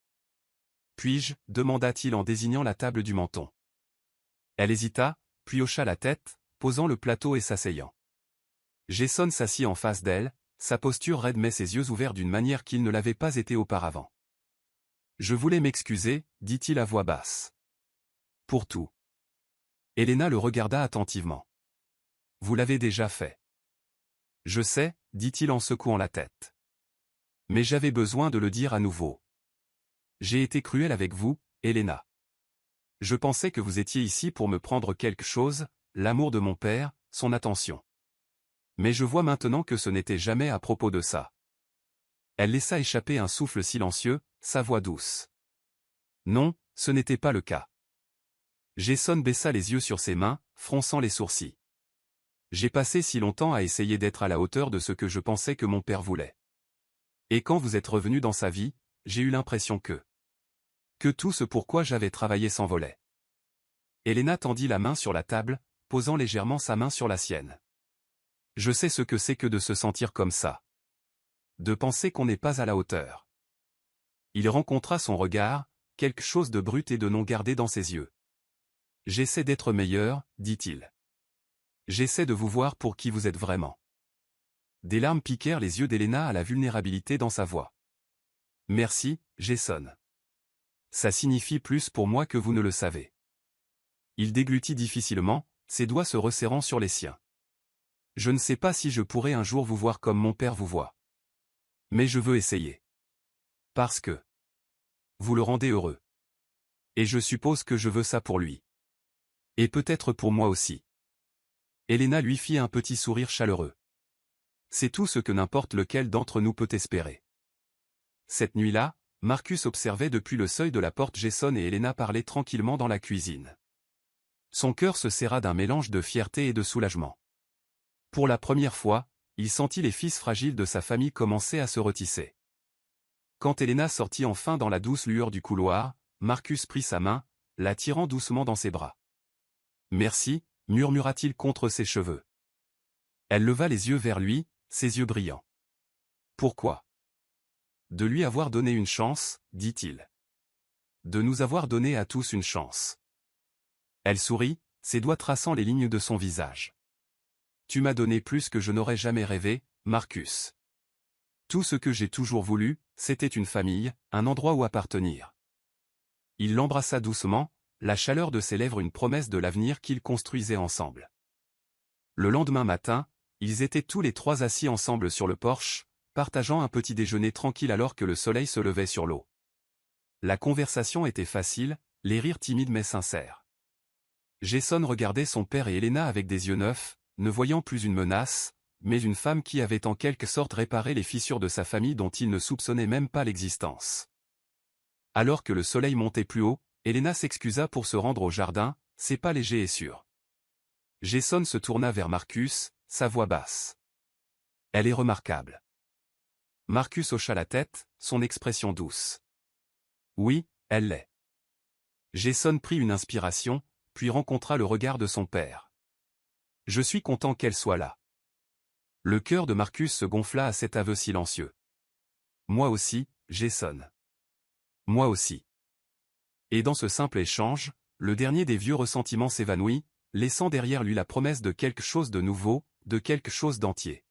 Puis-je » demanda-t-il en désignant la table du menton. Elle hésita, puis hocha la tête, posant le plateau et s'asseyant. Jason s'assit en face d'elle, sa posture raide mais ses yeux ouverts d'une manière qu'il ne l'avait pas été auparavant. « Je voulais m'excuser, dit-il à voix basse. Pour tout. » Helena le regarda attentivement. « Vous l'avez déjà fait. »« Je sais, dit-il en secouant la tête. Mais j'avais besoin de le dire à nouveau. J'ai été cruel avec vous, Helena. Je pensais que vous étiez ici pour me prendre quelque chose, l'amour de mon père, son attention. Mais je vois maintenant que ce n'était jamais à propos de ça. » Elle laissa échapper un souffle silencieux, sa voix douce. Non, ce n'était pas le cas. Jason baissa les yeux sur ses mains, fronçant les sourcils. J'ai passé si longtemps à essayer d'être à la hauteur de ce que je pensais que mon père voulait. Et quand vous êtes revenu dans sa vie, j'ai eu l'impression que tout ce pourquoi j'avais travaillé s'envolait. Helena tendit la main sur la table, posant légèrement sa main sur la sienne. Je sais ce que c'est que de se sentir comme ça. De penser qu'on n'est pas à la hauteur. Il rencontra son regard, quelque chose de brut et de non gardé dans ses yeux. J'essaie d'être meilleur, dit-il. J'essaie de vous voir pour qui vous êtes vraiment. Des larmes piquèrent les yeux d'Helena à la vulnérabilité dans sa voix. Merci, Jason. Ça signifie plus pour moi que vous ne le savez. Il déglutit difficilement, ses doigts se resserrant sur les siens. Je ne sais pas si je pourrai un jour vous voir comme mon père vous voit. Mais je veux essayer. Parce que vous le rendez heureux. Et je suppose que je veux ça pour lui. Et peut-être pour moi aussi. Helena lui fit un petit sourire chaleureux. C'est tout ce que n'importe lequel d'entre nous peut espérer. Cette nuit-là, Marcus observait depuis le seuil de la porte Jason et Helena parler tranquillement dans la cuisine. Son cœur se serra d'un mélange de fierté et de soulagement. Pour la première fois, il sentit les fils fragiles de sa famille commencer à se retisser. Quand Helena sortit enfin dans la douce lueur du couloir, Marcus prit sa main, la tirant doucement dans ses bras. « Merci » murmura-t-il contre ses cheveux. Elle leva les yeux vers lui, ses yeux brillants. « Pourquoi ?»« De lui avoir donné une chance, dit-il. De nous avoir donné à tous une chance. » Elle sourit, ses doigts traçant les lignes de son visage. « Tu m'as donné plus que je n'aurais jamais rêvé, Marcus. Tout ce que j'ai toujours voulu, c'était une famille, un endroit où appartenir. » Il l'embrassa doucement, la chaleur de ses lèvres une promesse de l'avenir qu'ils construisaient ensemble. Le lendemain matin, ils étaient tous les trois assis ensemble sur le porche, partageant un petit déjeuner tranquille alors que le soleil se levait sur l'eau. La conversation était facile, les rires timides mais sincères. Jason regardait son père et Helena avec des yeux neufs, ne voyant plus une menace, mais une femme qui avait en quelque sorte réparé les fissures de sa famille dont il ne soupçonnait même pas l'existence. Alors que le soleil montait plus haut, Helena s'excusa pour se rendre au jardin, ses pas légers et sûrs. Jason se tourna vers Marcus, sa voix basse. « Elle est remarquable. » Marcus hocha la tête, son expression douce. « Oui, elle l'est. » Jason prit une inspiration, puis rencontra le regard de son père. « Je suis content qu'elle soit là. » Le cœur de Marcus se gonfla à cet aveu silencieux. « Moi aussi, Jason. Moi aussi. » Et dans ce simple échange, le dernier des vieux ressentiments s'évanouit, laissant derrière lui la promesse de quelque chose de nouveau, de quelque chose d'entier.